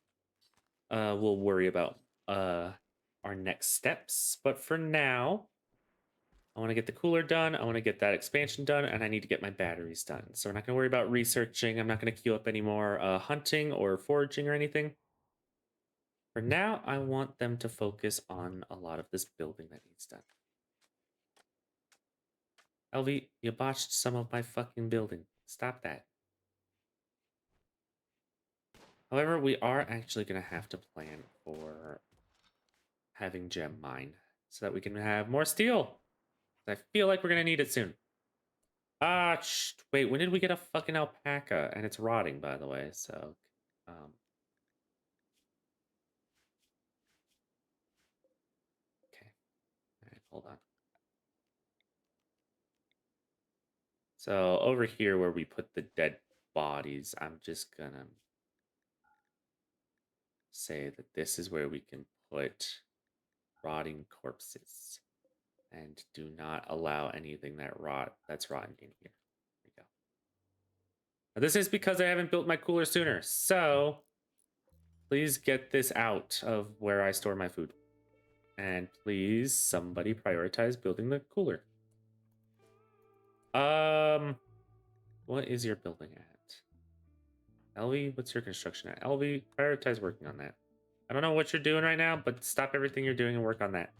[SPEAKER 1] we'll worry about our next steps. But for now, I want to get the cooler done. I want to get that expansion done, and I need to get my batteries done. So we're not going to worry about researching. I'm not going to queue up any more hunting or foraging or anything. For now, I want them to focus on a lot of this building that needs done. Elvie, you botched some of my fucking building. Stop that. However, we are actually going to have to plan for having gem mine so that we can have more steel. I feel like we're going to need it soon. Wait, when did we get a fucking alpaca? And it's rotting, by the way, so... Okay. All right, hold on. So over here where we put the dead bodies, I'm just gonna say that this is where we can put rotting corpses. And do not allow anything that's rotten in here. There we go. Now, this is because I haven't built my cooler sooner, so please get this out of where I store my food. And please, somebody prioritize building the cooler. What is your building at? Elvie, what's your construction at? Elvie, prioritize working on that. I don't know what you're doing right now, but stop everything you're doing and work on that.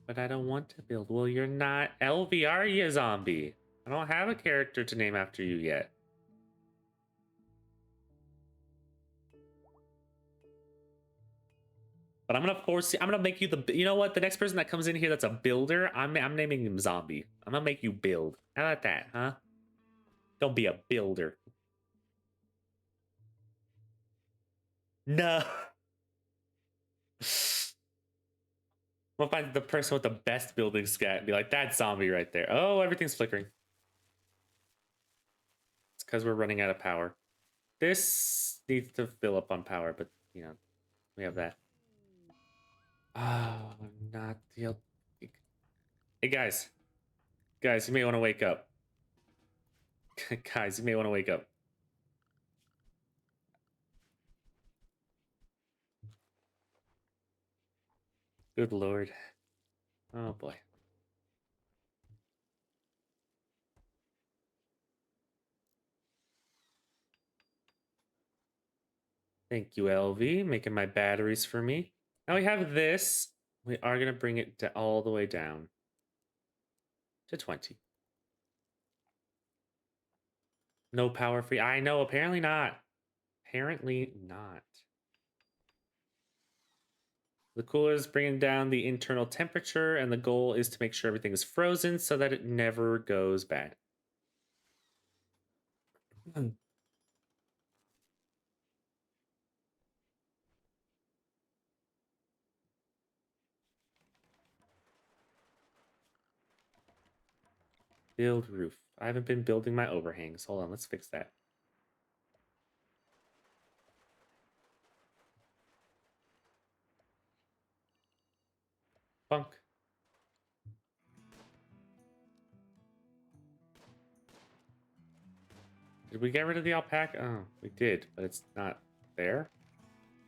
[SPEAKER 1] But I don't want to build. Well, you're not Elvie, are you, zombie? I don't have a character to name after you yet. But I'm gonna force you. I'm gonna make you the. You know what? The next person that comes in here that's a builder, I'm naming him Zombie. I'm gonna make you build. How about that, huh? Don't be a builder. No. We'll find the person with the best building scat and be like, that's Zombie right there. Oh, everything's flickering. It's because we're running out of power. This needs to fill up on power, but you know, we have that. Oh, not the. Hey guys, guys, you may want to wake up. Guys, you may want to wake up. Good lord. Oh boy. Thank you, LV, making my batteries for me. Now we have this. We are going to bring it all the way down to 20. No power free. I know, apparently not. Apparently not. The cooler is bringing down the internal temperature, and the goal is to make sure everything is frozen so that it never goes bad. Build roof. I haven't been building my overhangs. Hold on, let's fix that. Bunk. Did we get rid of the alpaca? Oh, we did, but it's not there.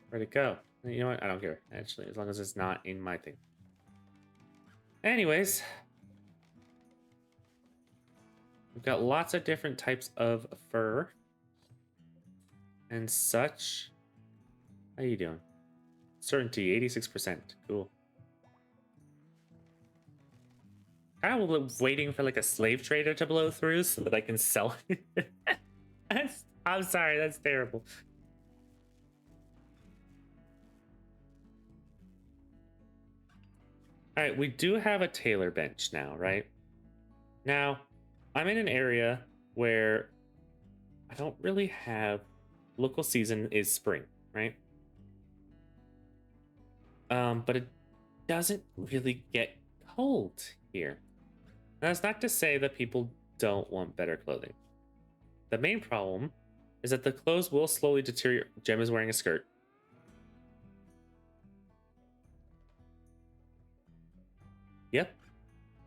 [SPEAKER 1] Where'd it go? You know what? I don't care, actually, as long as it's not in my thing. Anyways, we've got lots of different types of fur and such. How you doing? Certainty, 86%. Cool. Kind of waiting for like a slave trader to blow through so that I can sell it. I'm sorry, that's terrible. All right, we do have a tailor bench now, right? Now, I'm in an area where I don't really have local season is spring, right? But it doesn't really get cold here. Now, that's not to say that people don't want better clothing. The main problem is that the clothes will slowly deteriorate. Gem is wearing a skirt. Yep,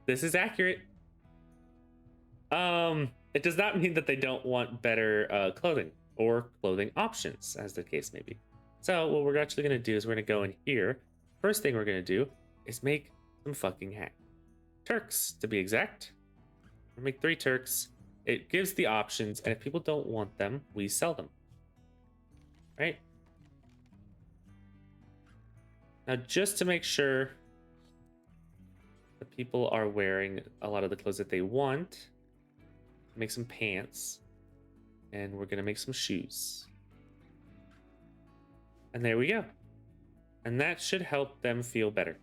[SPEAKER 1] this is accurate. It does not mean that they don't want better clothing or clothing options, as the case may be. So what we're actually going to do is we're going to go in here. First thing we're going to do is make some fucking hat. Turks, to be exact. We'll make 3 Turks. It gives the options, and if people don't want them, we sell them. Right? Now, just to make sure that people are wearing a lot of the clothes that they want, make some pants, and we're gonna make some shoes. And there we go. And that should help them feel better.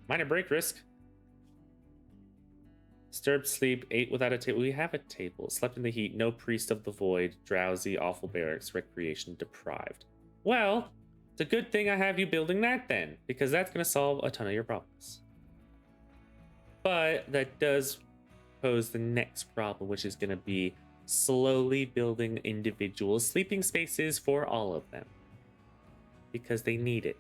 [SPEAKER 1] Minor break risk. Disturbed sleep, ate without a table. We have a table. Slept in the heat, no priest of the void, drowsy, awful barracks, recreation deprived. Well, it's a good thing I have you building that then, because that's going to solve a ton of your problems. But that does pose the next problem, which is going to be slowly building individual sleeping spaces for all of them, because they need it.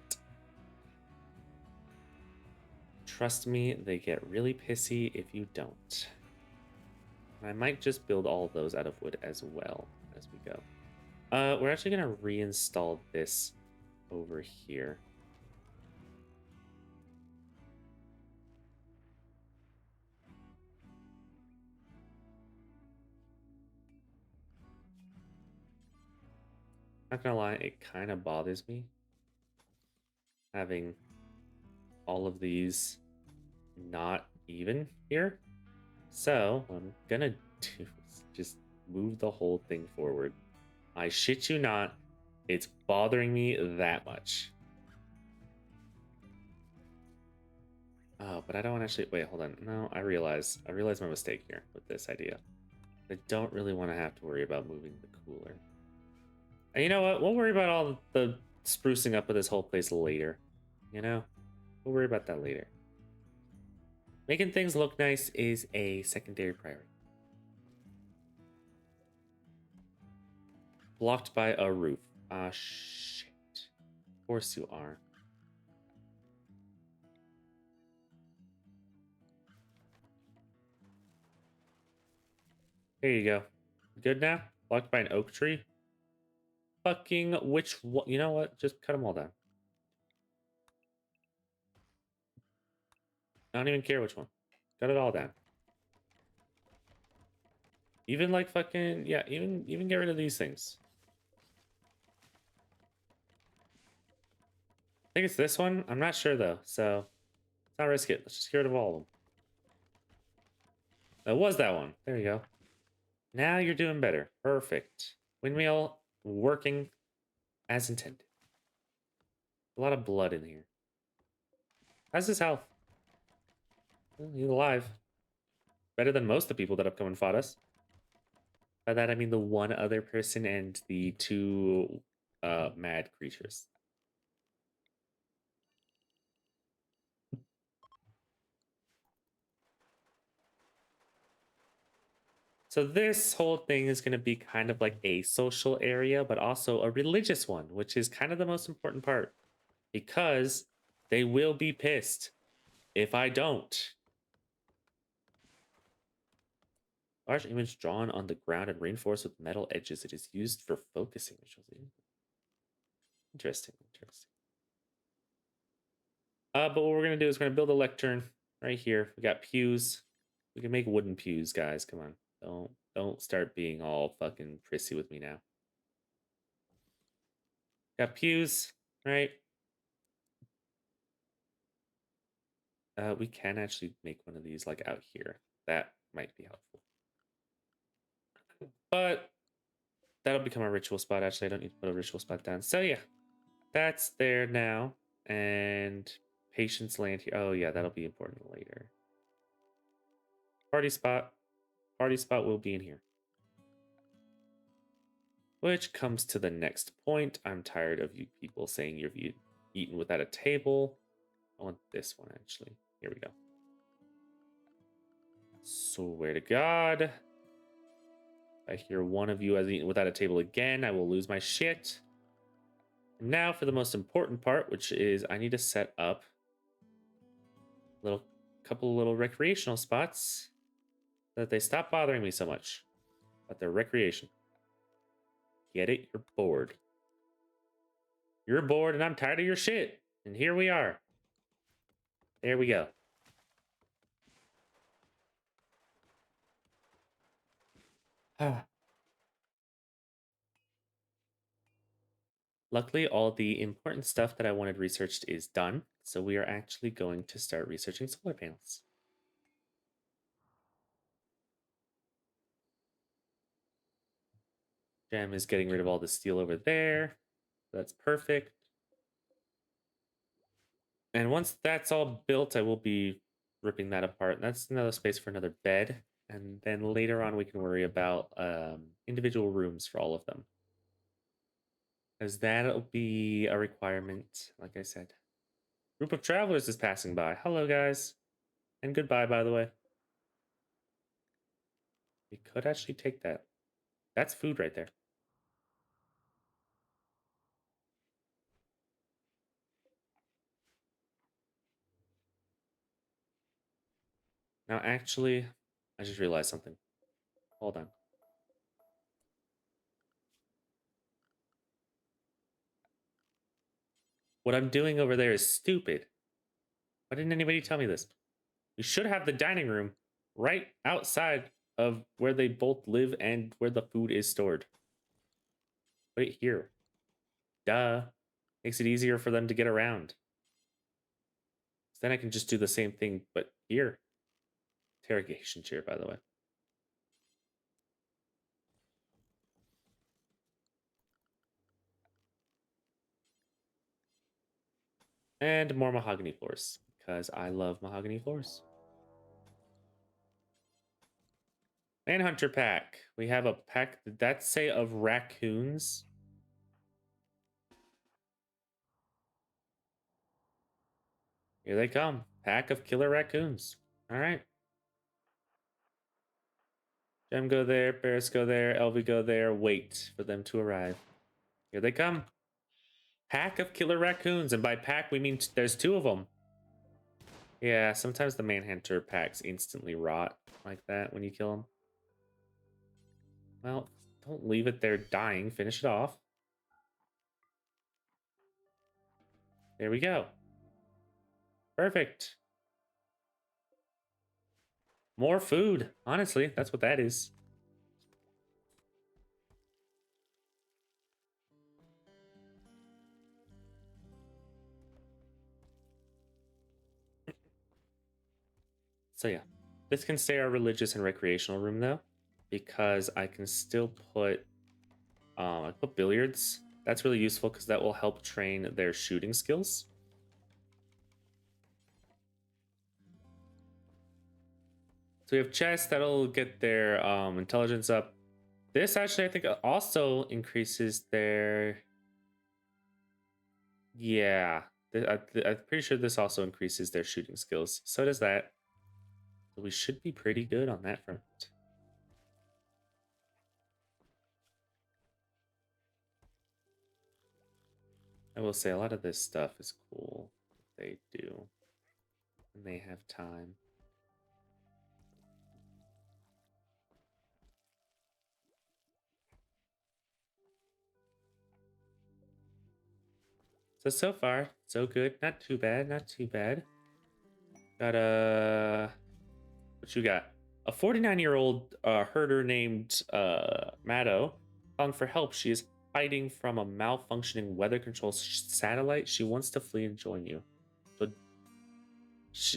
[SPEAKER 1] Trust me, they get really pissy if you don't. I might just build all of those out of wood as well as we go. We're actually going to reinstall this over here. Not gonna lie, it kind of bothers me having all of these not even here. So what I'm gonna do is just move the whole thing forward. I shit you not, it's bothering me that much. Oh, but I don't actually wait, hold on. No, I realize my mistake here with this idea. I don't really want to have to worry about moving the cooler. And you know what? We'll worry about all the sprucing up of this whole place later. You know? We'll worry about that later. Making things look nice is a secondary priority. Blocked by a roof. Ah, shit. Of course you are. Here you go. Good now? Blocked by an oak tree? Fucking which one? You know what? Just cut them all down. I don't even care which one. Cut it all down. Even like fucking yeah, even get rid of these things. I think it's this one. I'm not sure though, so let's not risk it. Let's just get rid of all of them. That was that one. There you go. Now you're doing better. Perfect. Windmill working as intended. A lot of blood in here. How's his health? Well, he's alive. Better than most of the people that have come and fought us. By that I mean the one other person and the two mad creatures. So this whole thing is going to be kind of like a social area, but also a religious one, which is kind of the most important part. Because they will be pissed if I don't. Large image drawn on the ground and reinforced with metal edges. It is used for focusing visuals. Interesting, interesting. But what we're gonna do is we're gonna build a lectern right here. We got pews. We can make wooden pews, guys. Come on. Don't start being all fucking prissy with me now. Got pews, right? We can actually make one of these like out here. That might be helpful. But that'll become a ritual spot. Actually, I don't need to put a ritual spot down. So yeah, that's there now. And patience land here. Oh yeah, that'll be important later. Party spot. Party spot will be in here. Which comes to the next point. I'm tired of you people saying you've eaten without a table. I want this one actually. Here we go. Swear to God. If I hear one of you has eaten without a table again, I will lose my shit. And now for the most important part, which is I need to set up couple little recreational spots so that they stop bothering me so much. But they're recreation. Get it? You're bored. You're bored and I'm tired of your shit. And here we are. There we go. Luckily, all the important stuff that I wanted researched is done. So we are actually going to start researching solar panels. Gem is getting rid of all the steel over there. That's perfect. And once that's all built, I will be ripping that apart. That's another space for another bed. And then later on, we can worry about individual rooms for all of them. As that'll be a requirement, like I said. Group of travelers is passing by. Hello, guys. And goodbye, by the way. We could actually take that. That's food right there. Now, actually, I just realized something. Hold on. What I'm doing over there is stupid. Why didn't anybody tell me this? We should have the dining room right outside of where they both live and where the food is stored. Put it here. Duh. Makes it easier for them to get around. Then I can just do the same thing, but here. Interrogation chair, by the way. And more mahogany floors, because I love mahogany floors. Manhunter pack. We have a pack, did that say of raccoons? Here they come. Pack of killer raccoons. All right. Gem go there, Barris go there, Elvi go there. Wait for them to arrive. Here they come. Pack of killer raccoons. And by pack, we mean there's two of them. Yeah, sometimes the Manhunter packs instantly rot like that when you kill them. Well, don't leave it there dying. Finish it off. There we go. Perfect. More food. Honestly, that's what that is. So yeah, this can stay our religious and recreational room though, because I can still put I put billiards. That's really useful because that will help train their shooting skills. So we have chess that'll get their intelligence up. This actually, I think, also increases their. Yeah, I'm pretty sure this also increases their shooting skills. So does that. So we should be pretty good on that front. I will say a lot of this stuff is cool. They do. And they have time. So far, so good. Not too bad, not too bad. Got a... What you got? A 49-year-old herder named Maddo calling for help. She is hiding from a malfunctioning weather control satellite. She wants to flee and join you. But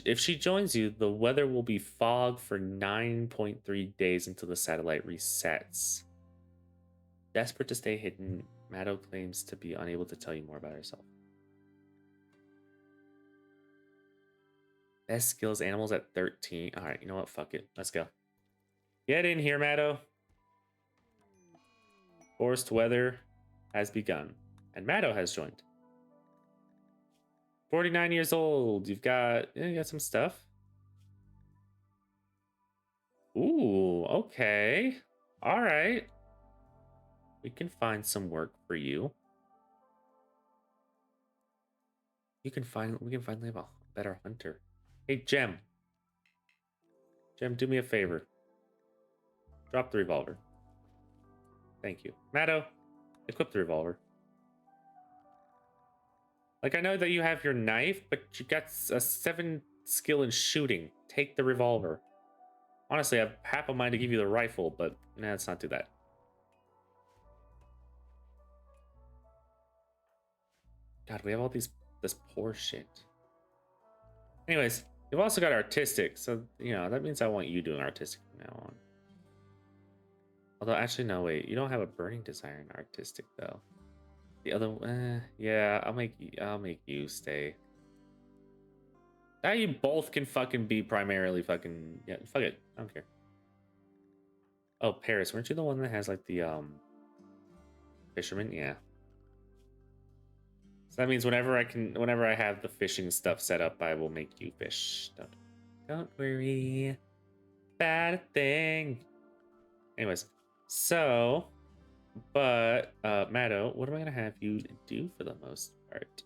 [SPEAKER 1] if she joins you, the weather will be fog for 9.3 days until the satellite resets. Desperate to stay hidden, Maddo claims to be unable to tell you more about herself. Best skills animals at 13. All right, you know what? Fuck it. Let's go. Get in here, Maddo. Forced weather has begun. And Maddo has joined. 49 years old. You got some stuff. Ooh, okay. All right. We can find some work for you. We can finally have a better hunter. Hey, Gem. Gem, do me a favor. Drop the revolver. Thank you. Maddo, equip the revolver. Like, I know that you have your knife, but you got a 7 skill in shooting. Take the revolver. Honestly, I have half a mind to give you the rifle, but nah, let's not do that. God, we have all this poor shit. Anyways, you've also got artistic, so, you know, that means I want you doing artistic from now on. Although, actually, no, wait. You don't have a burning desire in artistic, though. The other, yeah, I'll make you stay. Now you both can fucking be primarily fucking, yeah, fuck it. I don't care. Oh, Paris, weren't you the one that has, like, the, fisherman? Yeah. So that means whenever I have the fishing stuff set up, I will make you fish. Don't worry. Bad thing. Anyways, so, but, Maddo, what am I gonna have you do for the most part?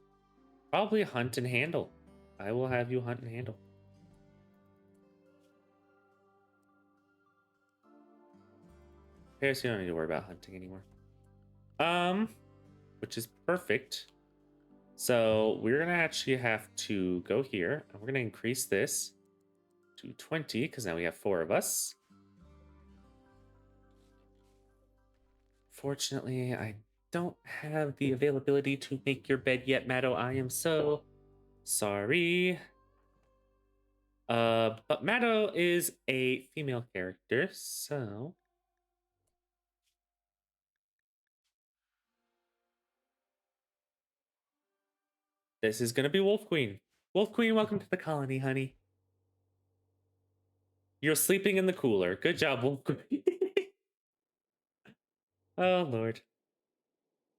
[SPEAKER 1] Probably hunt and handle. I will have you hunt and handle. Paris, you don't need to worry about hunting anymore. Which is perfect. So we're gonna actually have to go here, and we're gonna increase this to 20 because now we have 4 of us. Fortunately, I don't have the availability to make your bed yet, Maddo. I am so sorry. But Maddo is a female character, so This is gonna be Wolf Queen. Wolf Queen, welcome to the colony, honey. You're sleeping in the cooler. Good job, Wolf Queen. Oh Lord.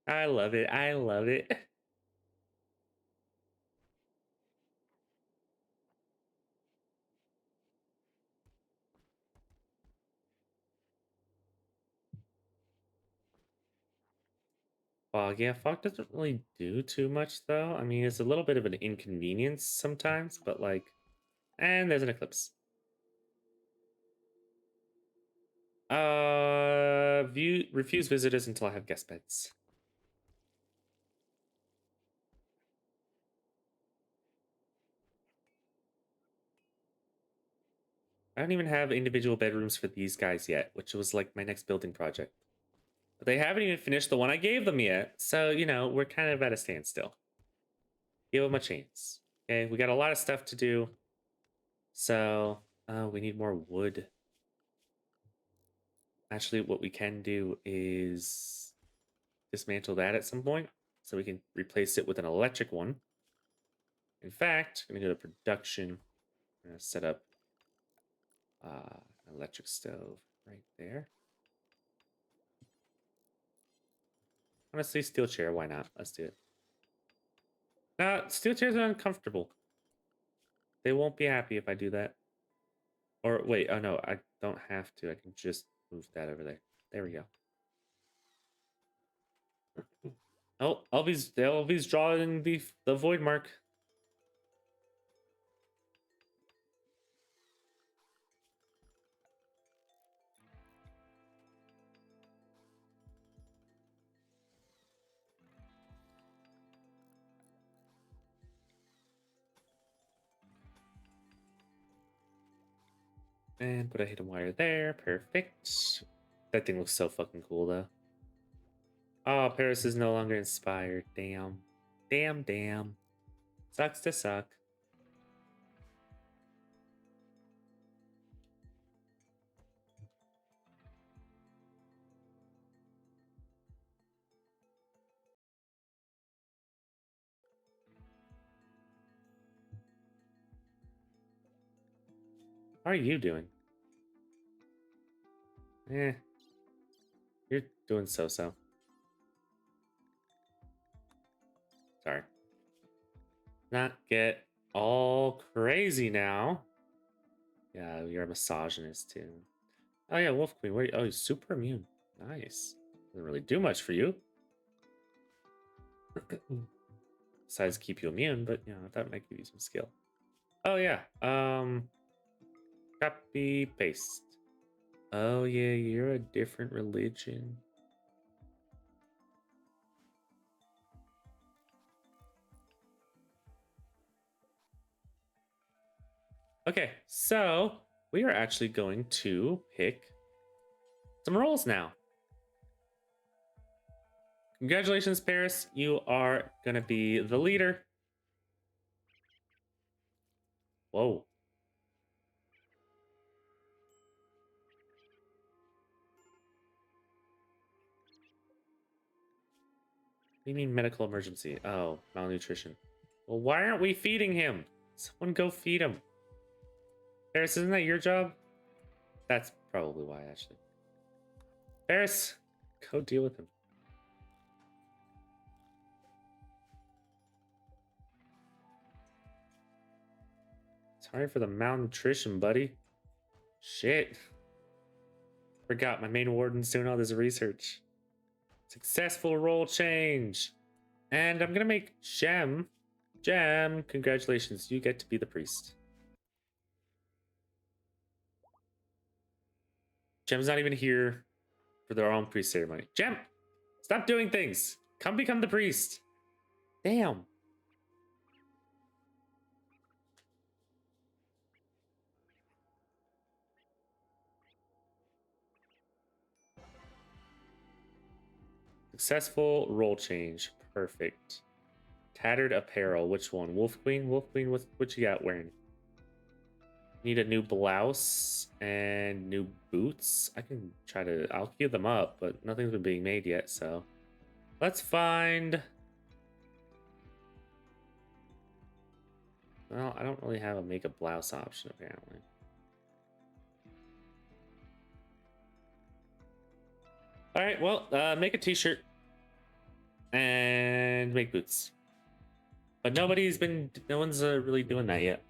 [SPEAKER 1] I love it. I love it. Fog, yeah, fog doesn't really do too much though. I mean, it's a little bit of an inconvenience sometimes, but like, and there's an eclipse. View refuse visitors until I have guest beds. I don't even have individual bedrooms for these guys yet, which was like my next building project. But they haven't even finished the one I gave them yet, so you know we're kind of at a standstill. Give them a chance. Okay, we got a lot of stuff to do, so we need more wood. Actually, what we can do is dismantle that at some point so we can replace it with an electric one. In fact, I'm gonna go to production. I'm gonna set up an electric stove right there. Honestly, steel chair, why not? Let's do it. Steel chairs are uncomfortable. They won't be happy if I do that. Or wait, oh no, I don't have to. I can just move that over there. There we go. Oh, Elvy's drawing the void mark. And put a hidden wire there. Perfect. That thing looks so fucking cool though. Oh, Paris is no longer inspired. Damn. Damn, damn. Sucks to suck. How are you doing? Eh, you're doing so-so. Sorry. Not get all crazy now. Yeah, you're a misogynist too. Oh yeah, Wolf Queen. Where? Oh, you're super immune. Nice. Doesn't really do much for you. Besides keep you immune, but you know that might give you some skill. Oh yeah. Copy paste. Oh yeah, you're a different religion. Okay, so we are actually going to pick some roles now. Congratulations, Paris. You are gonna be the leader. Whoa. What do you mean medical emergency? Oh, malnutrition. Well, why aren't we feeding him? Someone go feed him. Paris, isn't that your job? That's probably why, actually. Paris, go deal with him. Sorry for the malnutrition, buddy. Shit. Forgot my main warden's doing all this research. Successful role change. And I'm gonna make Gem. Gem, congratulations. You get to be the priest. Gem's not even here for their own priest ceremony. Gem, stop doing things. Come become the priest. Damn. Successful role change. Perfect. Tattered apparel. Which one? Wolf Queen? Wolf Queen, what you got wearing? Need a new blouse and new boots. I can try to... I'll queue them up, but nothing's been being made yet, so... Let's find... Well, I don't really have a make a blouse option, apparently. All right, well, make a t-shirt and make boots. But no one's really doing that yet.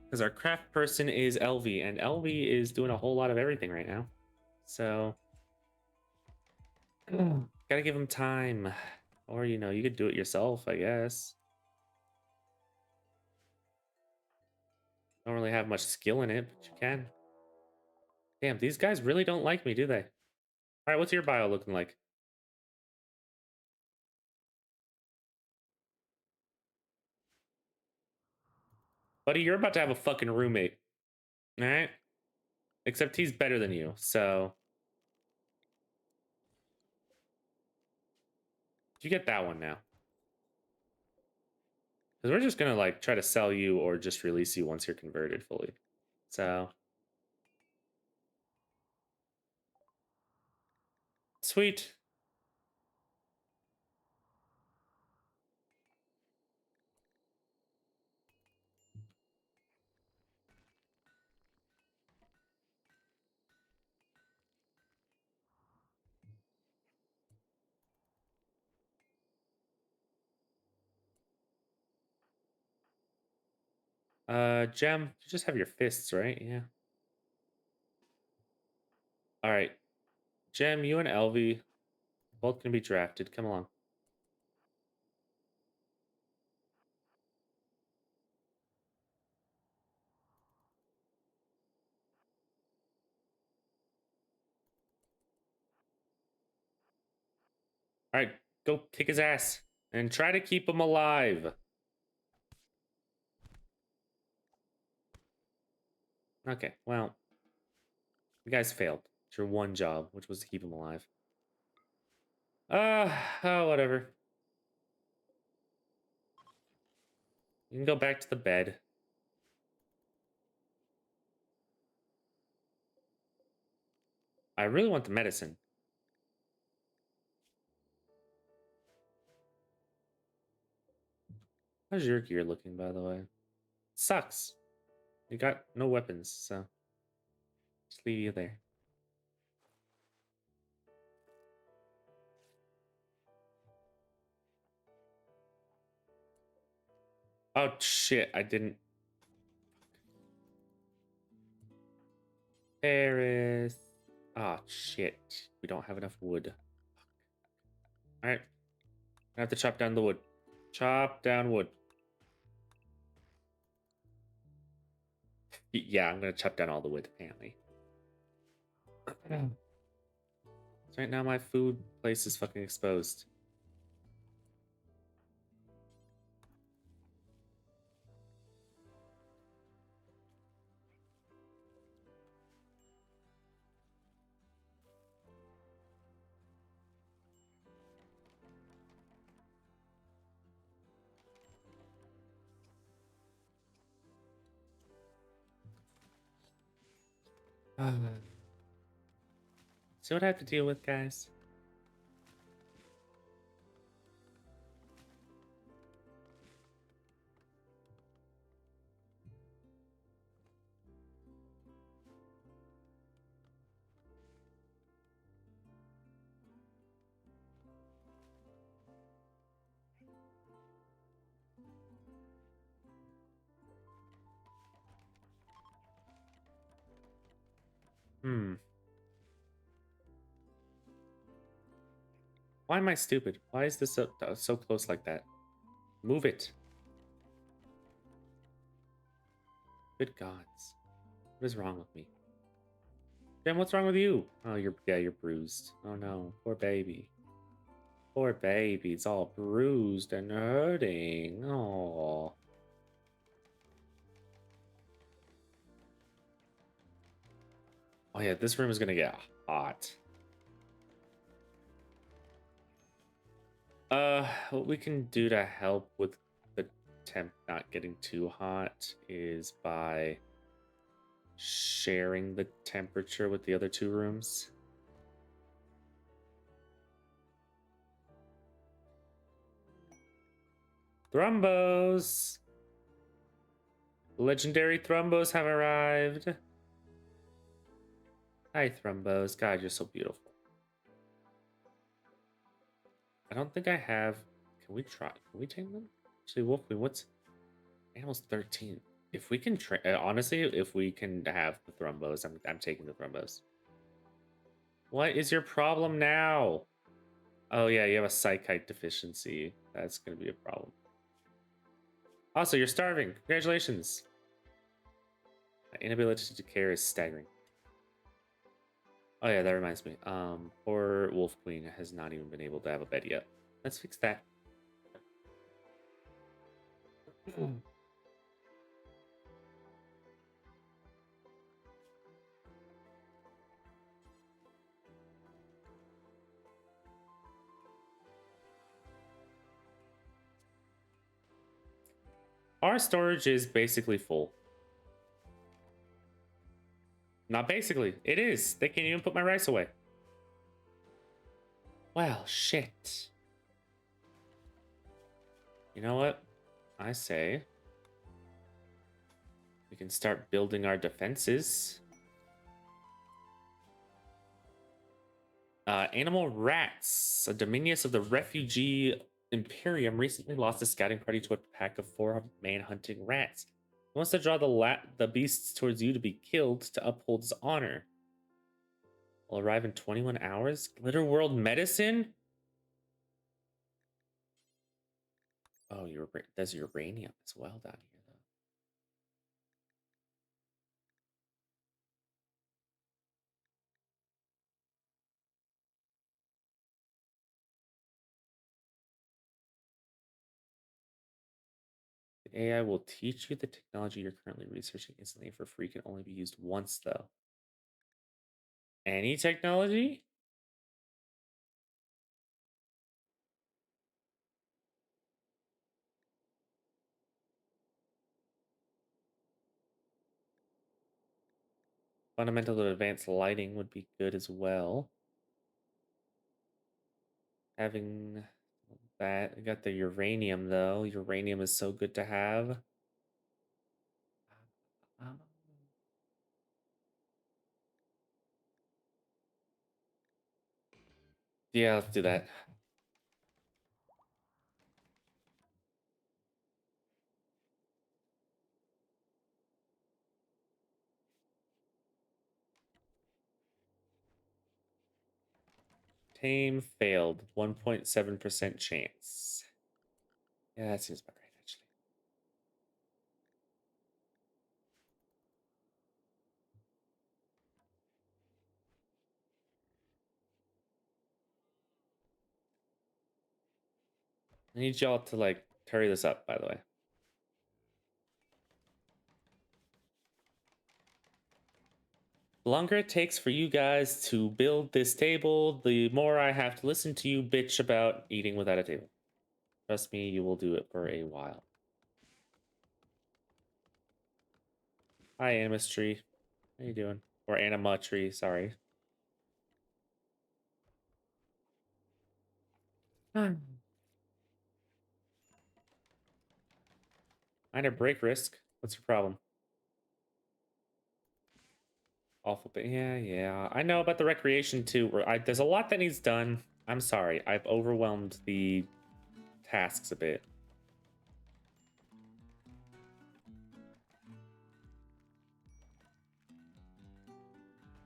[SPEAKER 1] Because our craft person is Elvie, and Elvie is doing a whole lot of everything right now. So, gotta give him time. Or, you know, you could do it yourself, I guess. Don't really have much skill in it, but you can. Damn, these guys really don't like me, do they? All right, what's your bio looking like? Buddy, you're about to have a fucking roommate. All right? Except he's better than you, so you get that one now. Because we're just gonna like try to sell you or just release you once you're converted fully. So sweet. Gem, you just have your fists, right? Yeah. All right. Gem, you and Elvie both gonna be drafted. Come along. All right, go kick his ass and try to keep him alive. Okay, well, you guys failed. It's your one job, which was to keep him alive. Oh, whatever. You can go back to the bed. I really want the medicine. How's your gear looking, by the way? Sucks. You got no weapons, so just leave you there. Oh shit, I didn't. Paris. Oh shit. We don't have enough wood. Alright. I have to chop down the wood. Chop down wood. Yeah, I'm gonna chop down all the wood, apparently. So right now my food place is fucking exposed. See what I have to deal with, guys? Hmm. Why am I stupid? Why is this so close like that? Move it. Good gods. What is wrong with me? Jim, what's wrong with you? Oh, you're bruised. Oh no, poor baby. Poor baby, it's all bruised and hurting. Oh. Oh yeah, this room is gonna get hot. What we can do to help with the temp not getting too hot is by sharing the temperature with the other two rooms. Thrombos! Legendary Thrumbos have arrived. Hi, Thrumbos. God, you're so beautiful. I don't think I have... Can we try? Can we tame them? Actually, Wolf Queen, what's... Animal's 13. If we can train... honestly, if we can have the Thrumbos, I'm taking the Thrumbos. What is your problem now? Oh, yeah, you have a Psychite deficiency. That's going to be a problem. Also, you're starving. Congratulations. Inability to care is staggering. Oh yeah, that reminds me. Poor Wolf Queen has not even been able to have a bed yet. Let's fix that. Our storage is basically full. Not basically. It is. They can't even put my rice away. Well, shit. You know what? I say we can start building our defenses. Animal rats. A Dominius of the Refugee Imperium recently lost a scouting party to a pack of 4 man-hunting rats. He wants to draw the beasts towards you to be killed to uphold his honor. Will arrive in 21 hours. Glitter World Medicine? Oh, there's uranium as well down here, though. The AI will teach you the technology you're currently researching instantly for free. Can only be used once, though. Any technology? Fundamental to advanced lighting would be good as well. Having that, I got the uranium though. Uranium is so good to have. Yeah, let's do that. Tame failed. 1.7% chance. Yeah, that seems about right, actually. I need y'all to, like, hurry this up, by the way. The longer it takes for you guys to build this table, the more I have to listen to you bitch about eating without a table. Trust me, you will do it for a while. Hi, Animus Tree. How you doing? Or Anima Tree, sorry. Minor break risk. What's your problem? Awful, but yeah. I know about the recreation too. There's a lot that needs done. I'm sorry. I've overwhelmed the tasks a bit.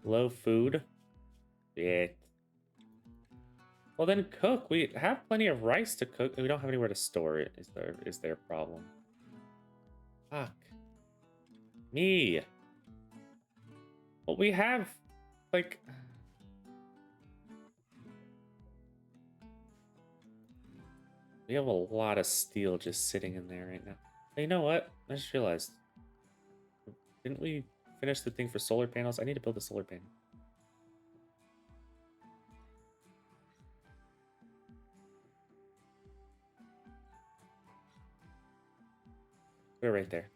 [SPEAKER 1] Low food. Yeah. Well, then cook. We have plenty of rice to cook. We don't have anywhere to store it. Is there a problem? Fuck. Me. Well, we have, like... We have a lot of steel just sitting in there right now. Hey, you know what? I just realized. Didn't we finish the thing for solar panels? I need to build a solar panel. We're right there.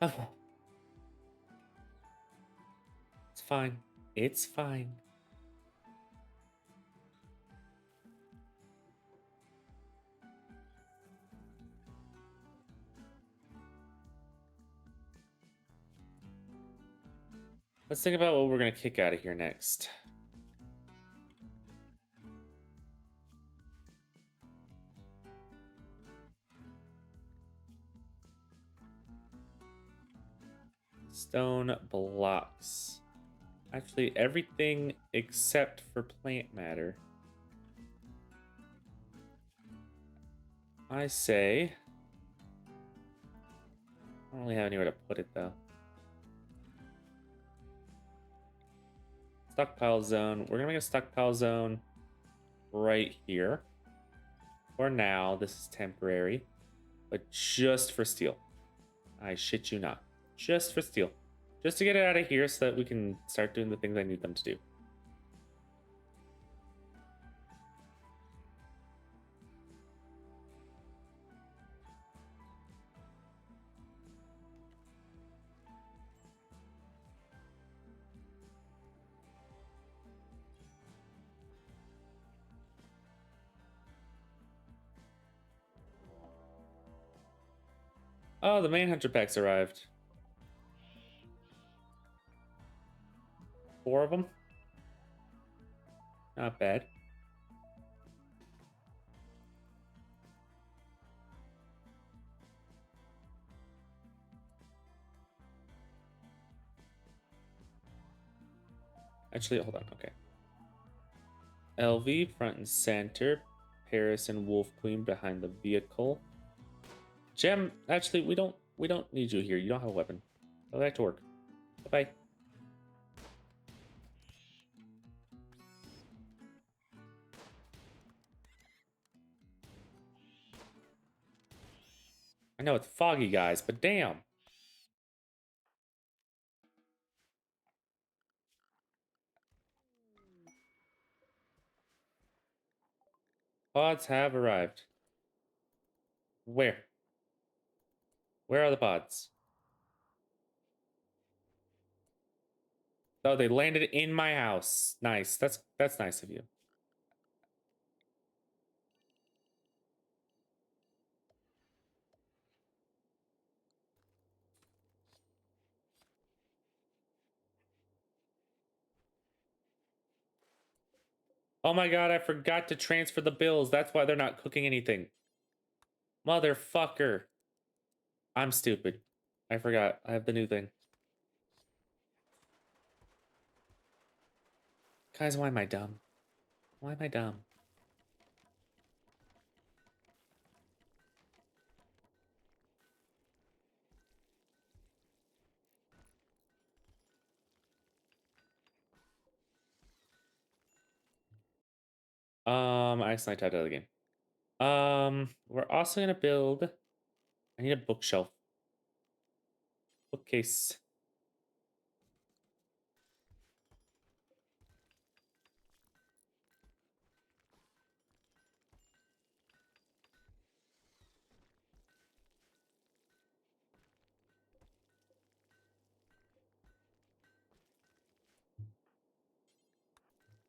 [SPEAKER 1] Oh. It's fine. It's fine. Let's think about what we're gonna kick out of here next. Stone blocks. Actually, everything except for plant matter. I say... I don't really have anywhere to put it, though. Stockpile zone. We're gonna make a stockpile zone right here. For now, this is temporary. But just for steel. I shit you not. Just for steel. Just to get it out of here so that we can start doing the things I need them to do. Oh, the main hunter packs arrived. 4 of them. Not bad. Actually, hold on. Okay. LV front and center. Paris and Wolf Queen behind the vehicle. Gem, actually, we don't need you here. You don't have a weapon. Go back to work. Bye-bye. I know it's foggy, guys, but damn. Pods have arrived. Where? Where are the pods? Oh, they landed in my house. Nice. That's nice of you. Oh my god, I forgot to transfer the bills. That's why they're not cooking anything. Motherfucker. I'm stupid. I forgot. I have the new thing. Guys, why am I dumb? Why am I dumb? I accidentally typed out of the game. We're also gonna build... I need a bookshelf. Bookcase.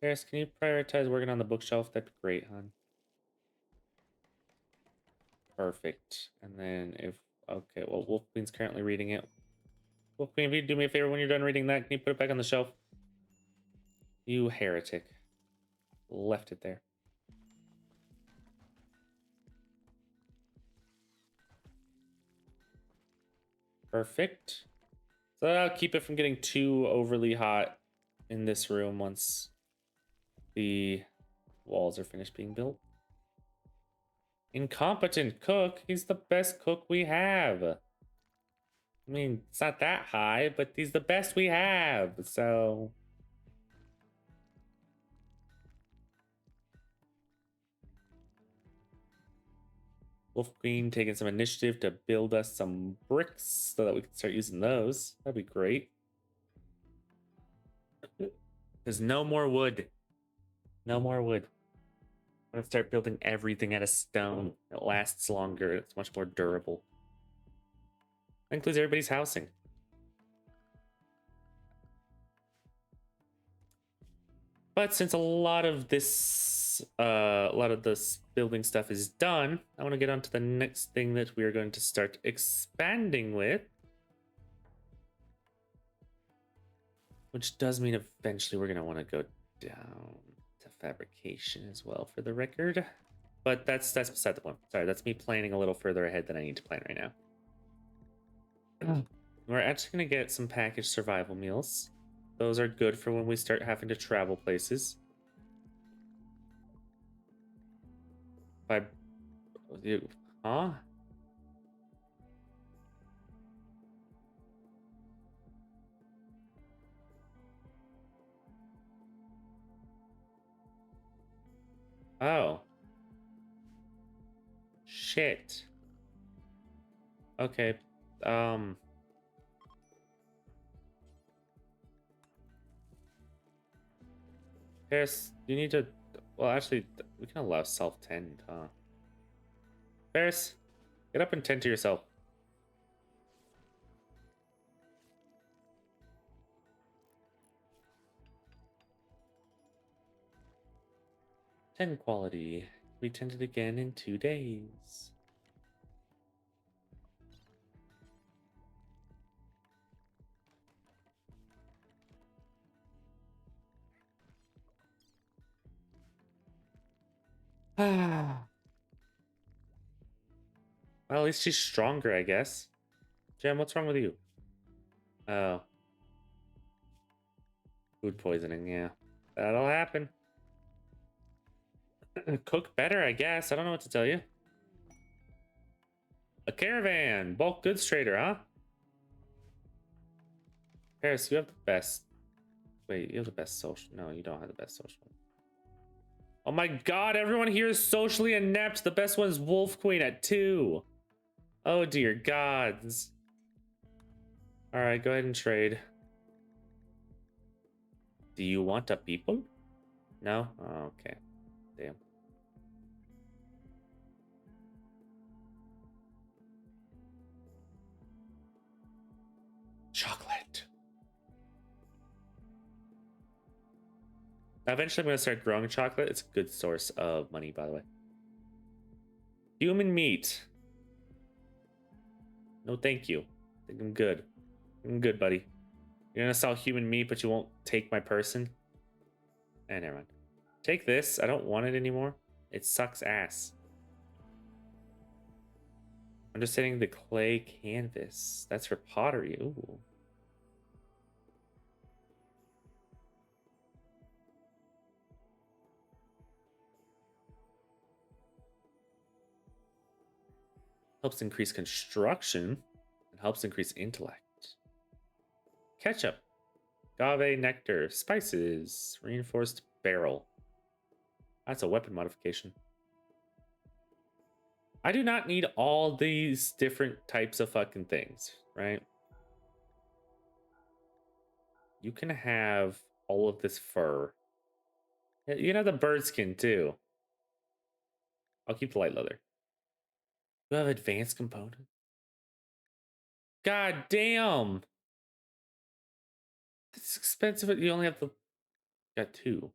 [SPEAKER 1] Paris, can you prioritize working on the bookshelf? That'd be great, hon. Perfect. And then if... Okay, well, Wolf Queen's currently reading it. Wolf Queen, if you do me a favor when you're done reading that, can you put it back on the shelf? You heretic. Left it there. Perfect. So that'll keep it from getting too overly hot in this room once the walls are finished being built. Incompetent cook. He's the best cook we have. I mean, it's not that high, but he's the best we have, so... Wolf Queen taking some initiative to build us some bricks so that we can start using those. That'd be great. There's no more wood. No more wood. I'm gonna start building everything out of stone. It lasts longer. It's much more durable. That includes everybody's housing. But since a lot of this building stuff is done, I want to get on to the next thing that we are going to start expanding with, Which does mean eventually we're going to want to go down to fabrication as well for the record. But that's beside the point. Sorry, that's me planning a little further ahead than I need to plan right now. We're actually going to get some packaged survival meals. Those are good for when we start having to travel places. Huh? Oh. Shit. Okay. Paris, you need to... Well, actually, we can allow self-tend, huh? Paris, get up and tend to yourself. 10 quality. We tended again in 2 days. Ah. Well, at least she's stronger, I guess. Jem, what's wrong with you? Oh. Food poisoning, yeah. That'll happen. Cook better, I guess. I don't know what to tell you. A caravan! Bulk goods trader, huh? Paris, you have the best... Wait, you have the best social... No, you don't have the best social. Oh my god, everyone here is socially inept. The best one is Wolf Queen at 2. Oh dear gods. Alright, go ahead and trade. Do you want a people? No? Oh, okay. Damn. Chocolate. Eventually I'm going to start growing chocolate. It's a good source of money, by the way. Human meat. No, thank you. I think I'm good. I'm good, buddy. You're going to sell human meat, but you won't take my person? Eh, never mind. Take this. I don't want it anymore. It sucks ass. I'm just setting the clay canvas. That's for pottery. Ooh. Helps increase construction and helps increase intellect. Ketchup. Agave nectar. Spices. Reinforced barrel. That's a weapon modification. I do not need all these different types of fucking things, right? You can have all of this fur. You can have the bird skin too. I'll keep the light leather. You have advanced component. God damn. It's expensive, but you only have the... Got 2.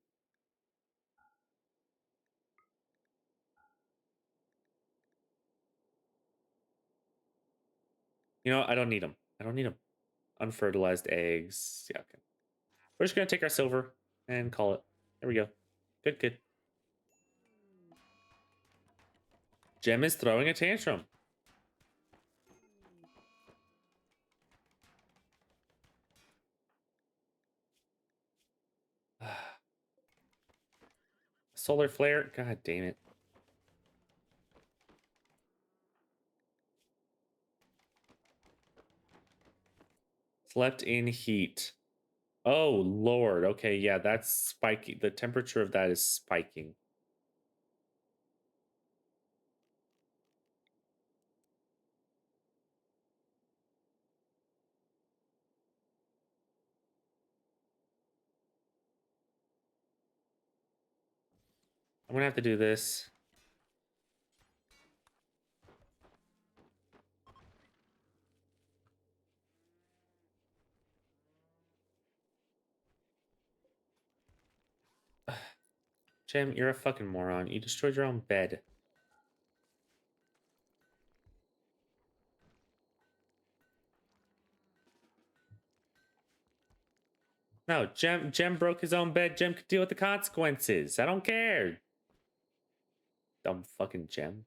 [SPEAKER 1] You know, I don't need them. I don't need them. Unfertilized eggs. Yeah, okay. We're just gonna take our silver and call it. There we go. Good, good. Gem is throwing a tantrum. Solar flare. God damn it. Slept in heat. Oh, Lord. Okay, yeah, that's spiking. The temperature of that is spiking. I'm gonna have to do this. Jim, you're a fucking moron. You destroyed your own bed. No, Jem broke his own bed. Jem could deal with the consequences. I don't care. Dumb fucking Jem.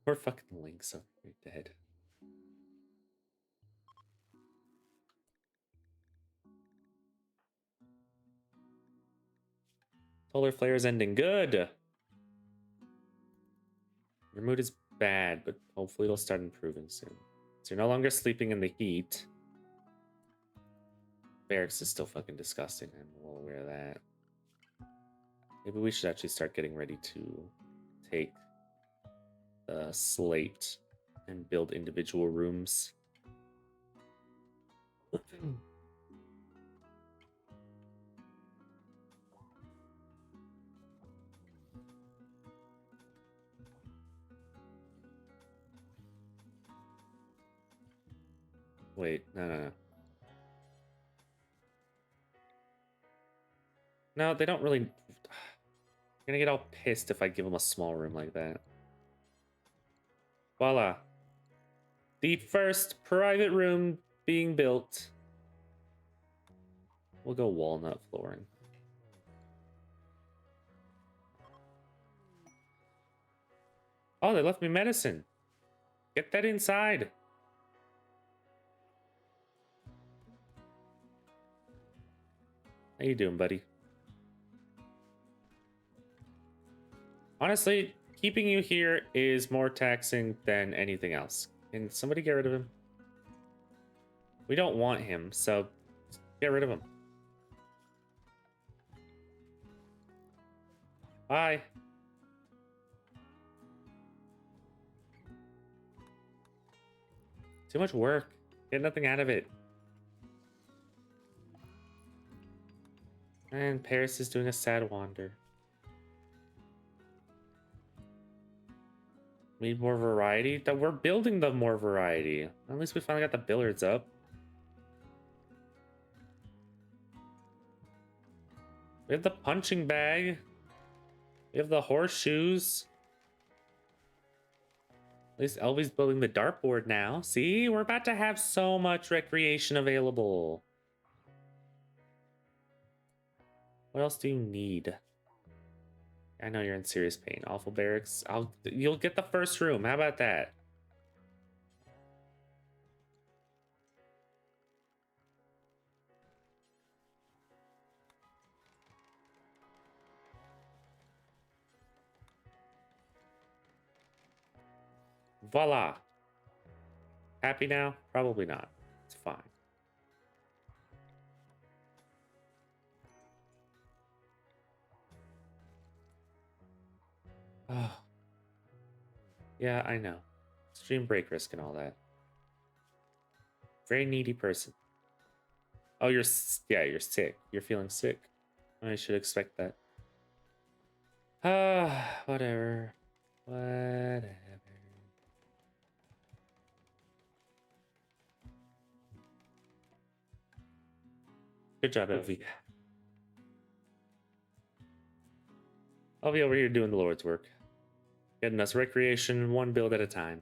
[SPEAKER 1] Poor fucking Link's over here dead. Solar flare's ending. Good. Your mood is bad, but hopefully it'll start improving soon. So you're no longer sleeping in the heat. Barracks is still fucking disgusting. I'm well aware of that. Maybe we should actually start getting ready to take the slate and build individual rooms. Wait, no. No, they don't really... I'm gonna get all pissed if I give them a small room like that. Voila. The first private room being built. We'll go walnut flooring. Oh, they left me medicine. Get that inside. How you doing, buddy? Honestly, keeping you here is more taxing than anything else. Can somebody get rid of him? We don't want him, so get rid of him. Bye. Too much work. Get nothing out of it. And Paris is doing a sad wander. Need more variety? That we're building the more variety. At least we finally got the billiards up. We have the punching bag. We have the horseshoes. At least Elvy's building the dartboard now. See, we're about to have so much recreation available. What else do you need? I know you're in serious pain. Awful barracks. You'll get the first room. How about that? Voila. Happy now? Probably not. It's fine. Oh. Yeah, I know. Extreme break risk and all that. Very needy person. Oh, you're sick. You're feeling sick. I should expect that. Whatever. Whatever. Good job, Elvie. I'll be over here doing the Lord's work. Getting us recreation one build at a time.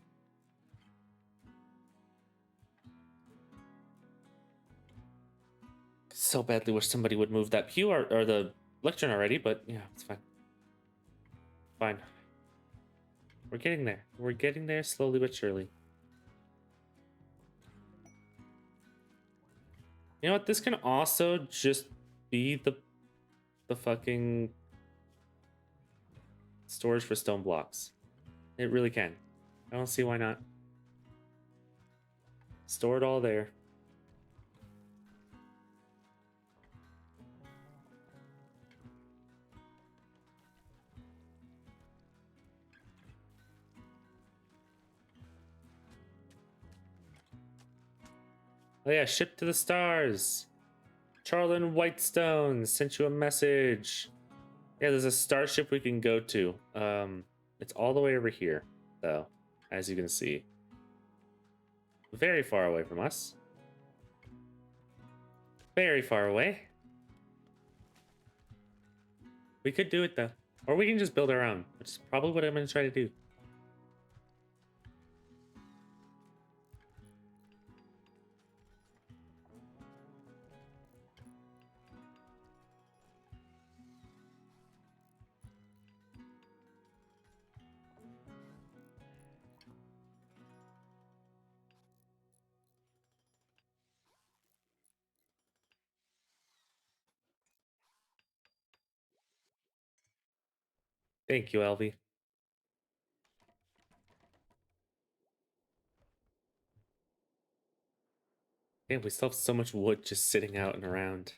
[SPEAKER 1] So badly wish somebody would move that pew or the lectern already, but yeah, it's fine. Fine. We're getting there. We're getting there slowly but surely. You know what? This can also just be the fucking storage for stone blocks. It really can. I don't see why not. Store it all there. Oh yeah, ship to the stars. Charlin Whitestone sent you a message. Yeah, there's a starship we can go to. It's all the way over here, though, as you can see. Very far away from us. Very far away. We could do it, though. Or we can just build our own, which is probably what I'm going to try to do. Thank you, Elvie. Damn, we still have so much wood just sitting out and around.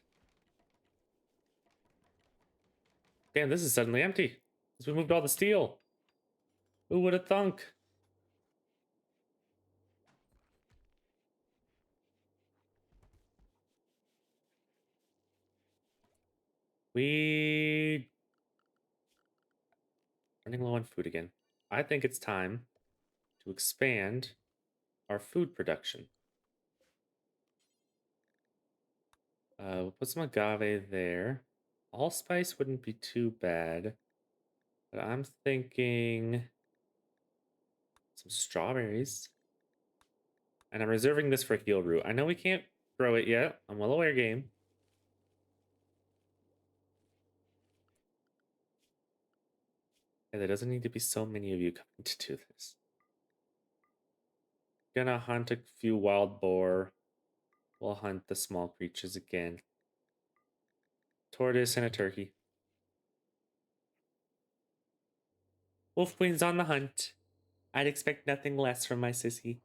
[SPEAKER 1] Damn, this is suddenly empty. Because we moved all the steel. Who would have thunk? We running low on food again. I think it's time to expand our food production. We'll put some agave there. Allspice wouldn't be too bad. But I'm thinking some strawberries. And I'm reserving this for heal root. I know we can't grow it yet. I'm well aware, game. Yeah, there doesn't need to be so many of you coming to do this. Gonna hunt a few wild boar. We'll hunt the small creatures again. Tortoise and a turkey. Wolf Queen's on the hunt. I'd expect nothing less from my sissy.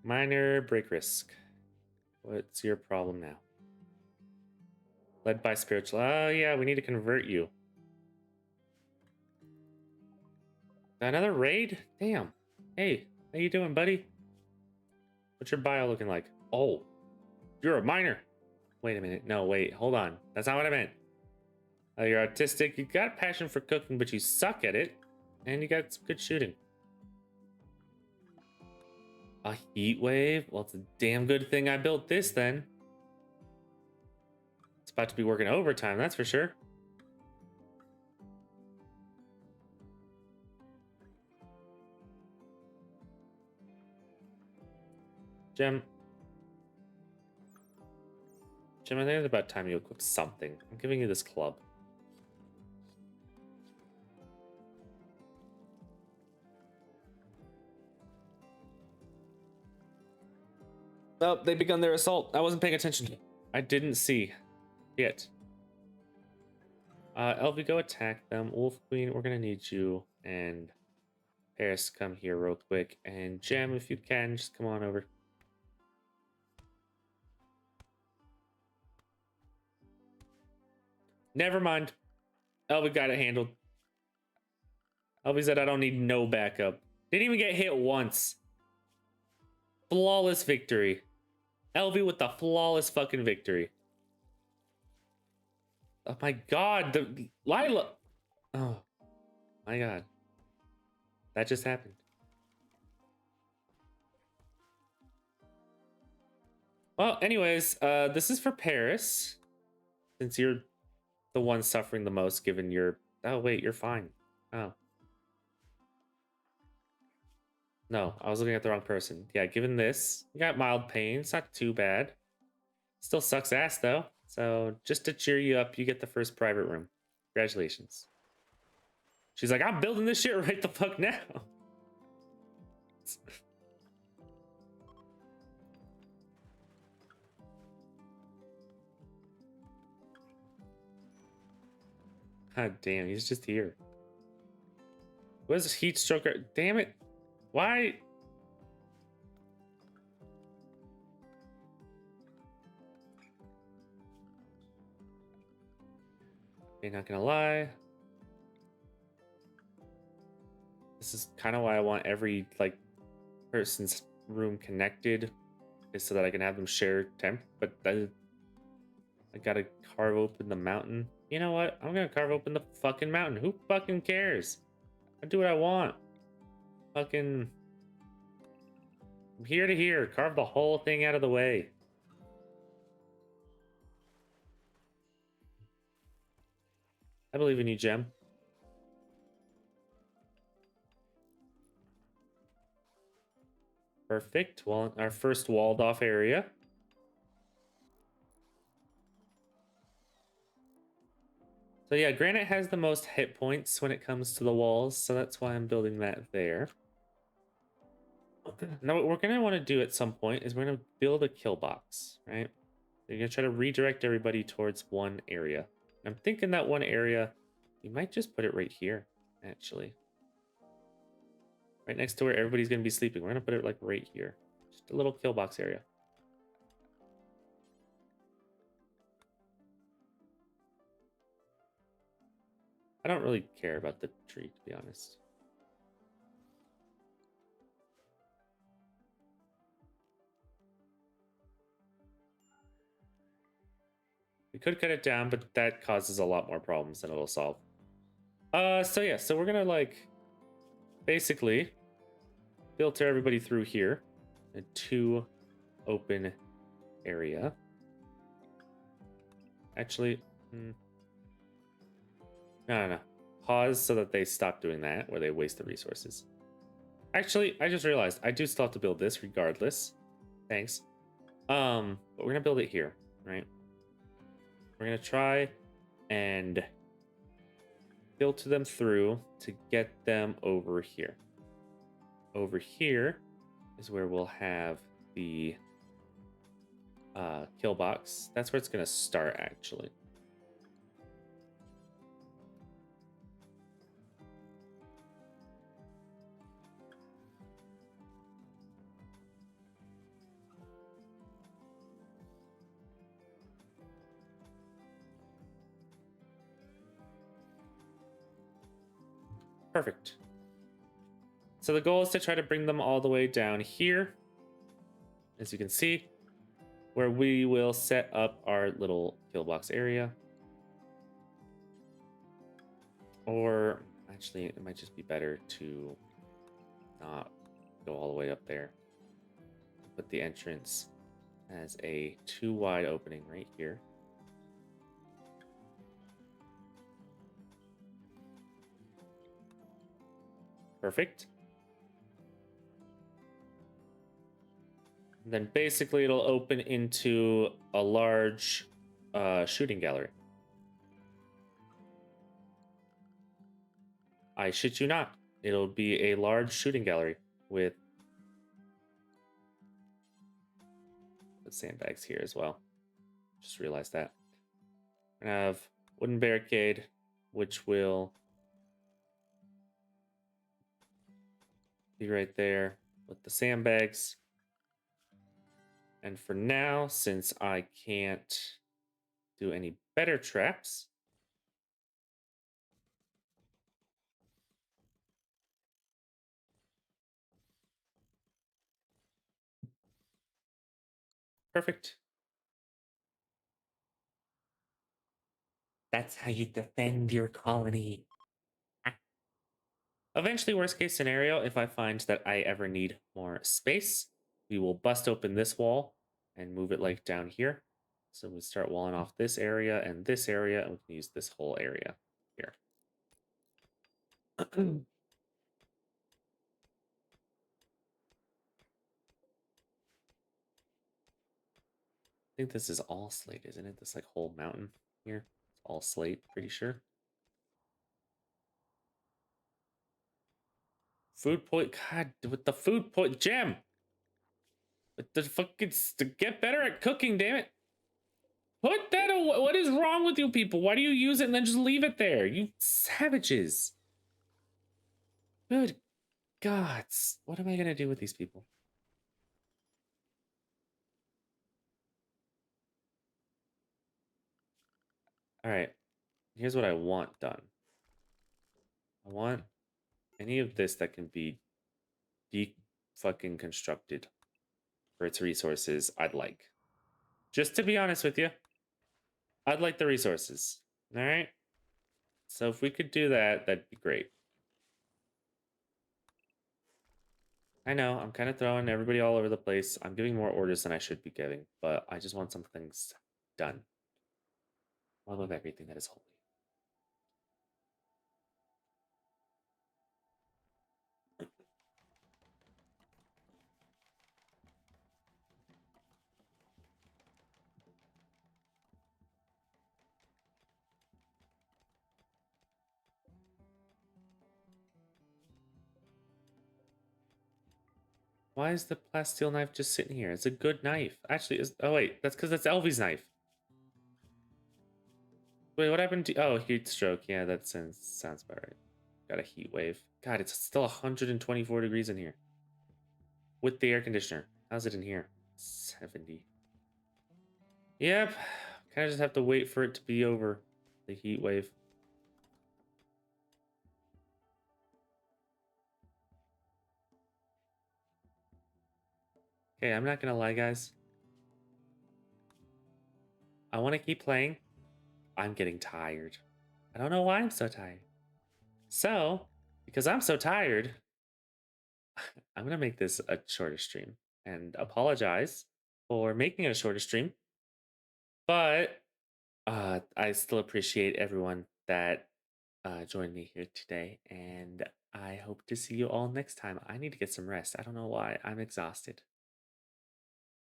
[SPEAKER 1] Minor break risk. What's your problem now? Led by spiritual. Oh yeah, we need to convert you. Another raid? Damn. Hey, how you doing, buddy? What's your bio looking like? Oh, you're a miner. Wait a minute. No, wait. Hold on. That's not what I meant. You're autistic. You got a passion for cooking, but you suck at it. And you got some good shooting. A heat wave? Well, it's a damn good thing I built this then. It's about to be working overtime, that's for sure. Gem, I think it's about time you equip something. I'm giving you this club. Oh, they begun their assault. I wasn't paying attention. I didn't see it. Elvie, go attack them. Wolf Queen, we're gonna need you. And Paris, come here real quick. And Gem, if you can, just come on over. Never mind. Elvie got it handled. Elvie said I don't need no backup. Didn't even get hit once. Flawless victory. Elvie with the flawless fucking victory. Oh my god, the Lila. Oh my god. That just happened. Well, anyways, this is for Paris. Since you're the one suffering the most given your... Oh, wait, you're fine. Oh. No, I was looking at the wrong person. Yeah, given this, you got mild pain. It's not too bad. Still sucks ass, though. So just to cheer you up, you get the first private room. Congratulations. She's like, I'm building this shit right the fuck now. God damn, he's just here. What is this heat stroker? Damn it. Why? Okay, not gonna lie. This is kind of why I want every, like, person's room connected. Is so that I can have them share temp. But I gotta carve open the mountain. You know what? I'm gonna carve open the fucking mountain. Who fucking cares? I do what I want. Fucking... From here to here. Carve the whole thing out of the way. I believe in you, Gem. Perfect. Well, our first walled off area. So yeah, granite has the most hit points when it comes to the walls, so that's why I'm building that there. Now what we're gonna want to do at some point is we're gonna build a kill box, right? You're gonna try to redirect everybody towards one area. I'm thinking that one area, you might just put it right here, actually. Right next to where everybody's gonna be sleeping. We're gonna put it like right here. Just a little kill box area. I don't really care about the tree, to be honest. We could cut it down, but that causes a lot more problems than it'll solve. So yeah, so we're gonna like basically filter everybody through here. A two open area. Actually, no. Pause so that they stop doing that, where they waste the resources. Actually, I just realized I do still have to build this regardless. Thanks. But we're gonna build it here, right? We're gonna try and filter them through to get them over here. Over here is where we'll have the kill box. That's where it's gonna start, actually. Perfect. So the goal is to try to bring them all the way down here, as you can see, where we will set up our little kill box area. Or actually, it might just be better to not go all the way up there. Put the entrance as a too wide opening right here. Perfect. And then basically it'll open into a large shooting gallery. I shit you not. It'll be a large shooting gallery with the sandbags here as well. Just realized that. We're gonna have wooden barricade, which will be right there with the sandbags. And for now, since I can't do any better traps, perfect. That's how you defend your colony. Eventually, worst case scenario, if I find that I ever need more space, we will bust open this wall and move it like down here. So we start walling off this area, and we can use this whole area here. I think this is all slate, isn't it? This like whole mountain here. It's all slate, pretty sure. Food point, God, with the food point, Gem. With the fucking get better at cooking, damn it. Put that away. What is wrong with you people? Why do you use it and then just leave it there? You savages. Good gods. What am I gonna do with these people? All right. Here's what I want done. I want any of this that can be fucking constructed for its resources. I'd like. Just to be honest with you, I'd like the resources. All right. So if we could do that, that'd be great. I know I'm kind of throwing everybody all over the place. I'm giving more orders than I should be giving, but I just want some things done. I love everything that is holy. Why is the plasteel knife just sitting here? It's a good knife. Actually, is oh wait, that's because that's Elvie's knife. Wait, what happened to? Oh, heat stroke. Yeah, that sounds about right. Got a heat wave. God, it's still 124 degrees in here with the air conditioner. How's it in here? 70. Yep. Kind of just have to wait for it to be over the heat wave. Okay, I'm not gonna lie, guys. I want to keep playing. I'm getting tired. I don't know why I'm so tired. So, because I'm so tired, I'm gonna make this a shorter stream and apologize for making it a shorter stream. But I still appreciate everyone that joined me here today, and I hope to see you all next time. I need to get some rest. I don't know why. I'm exhausted.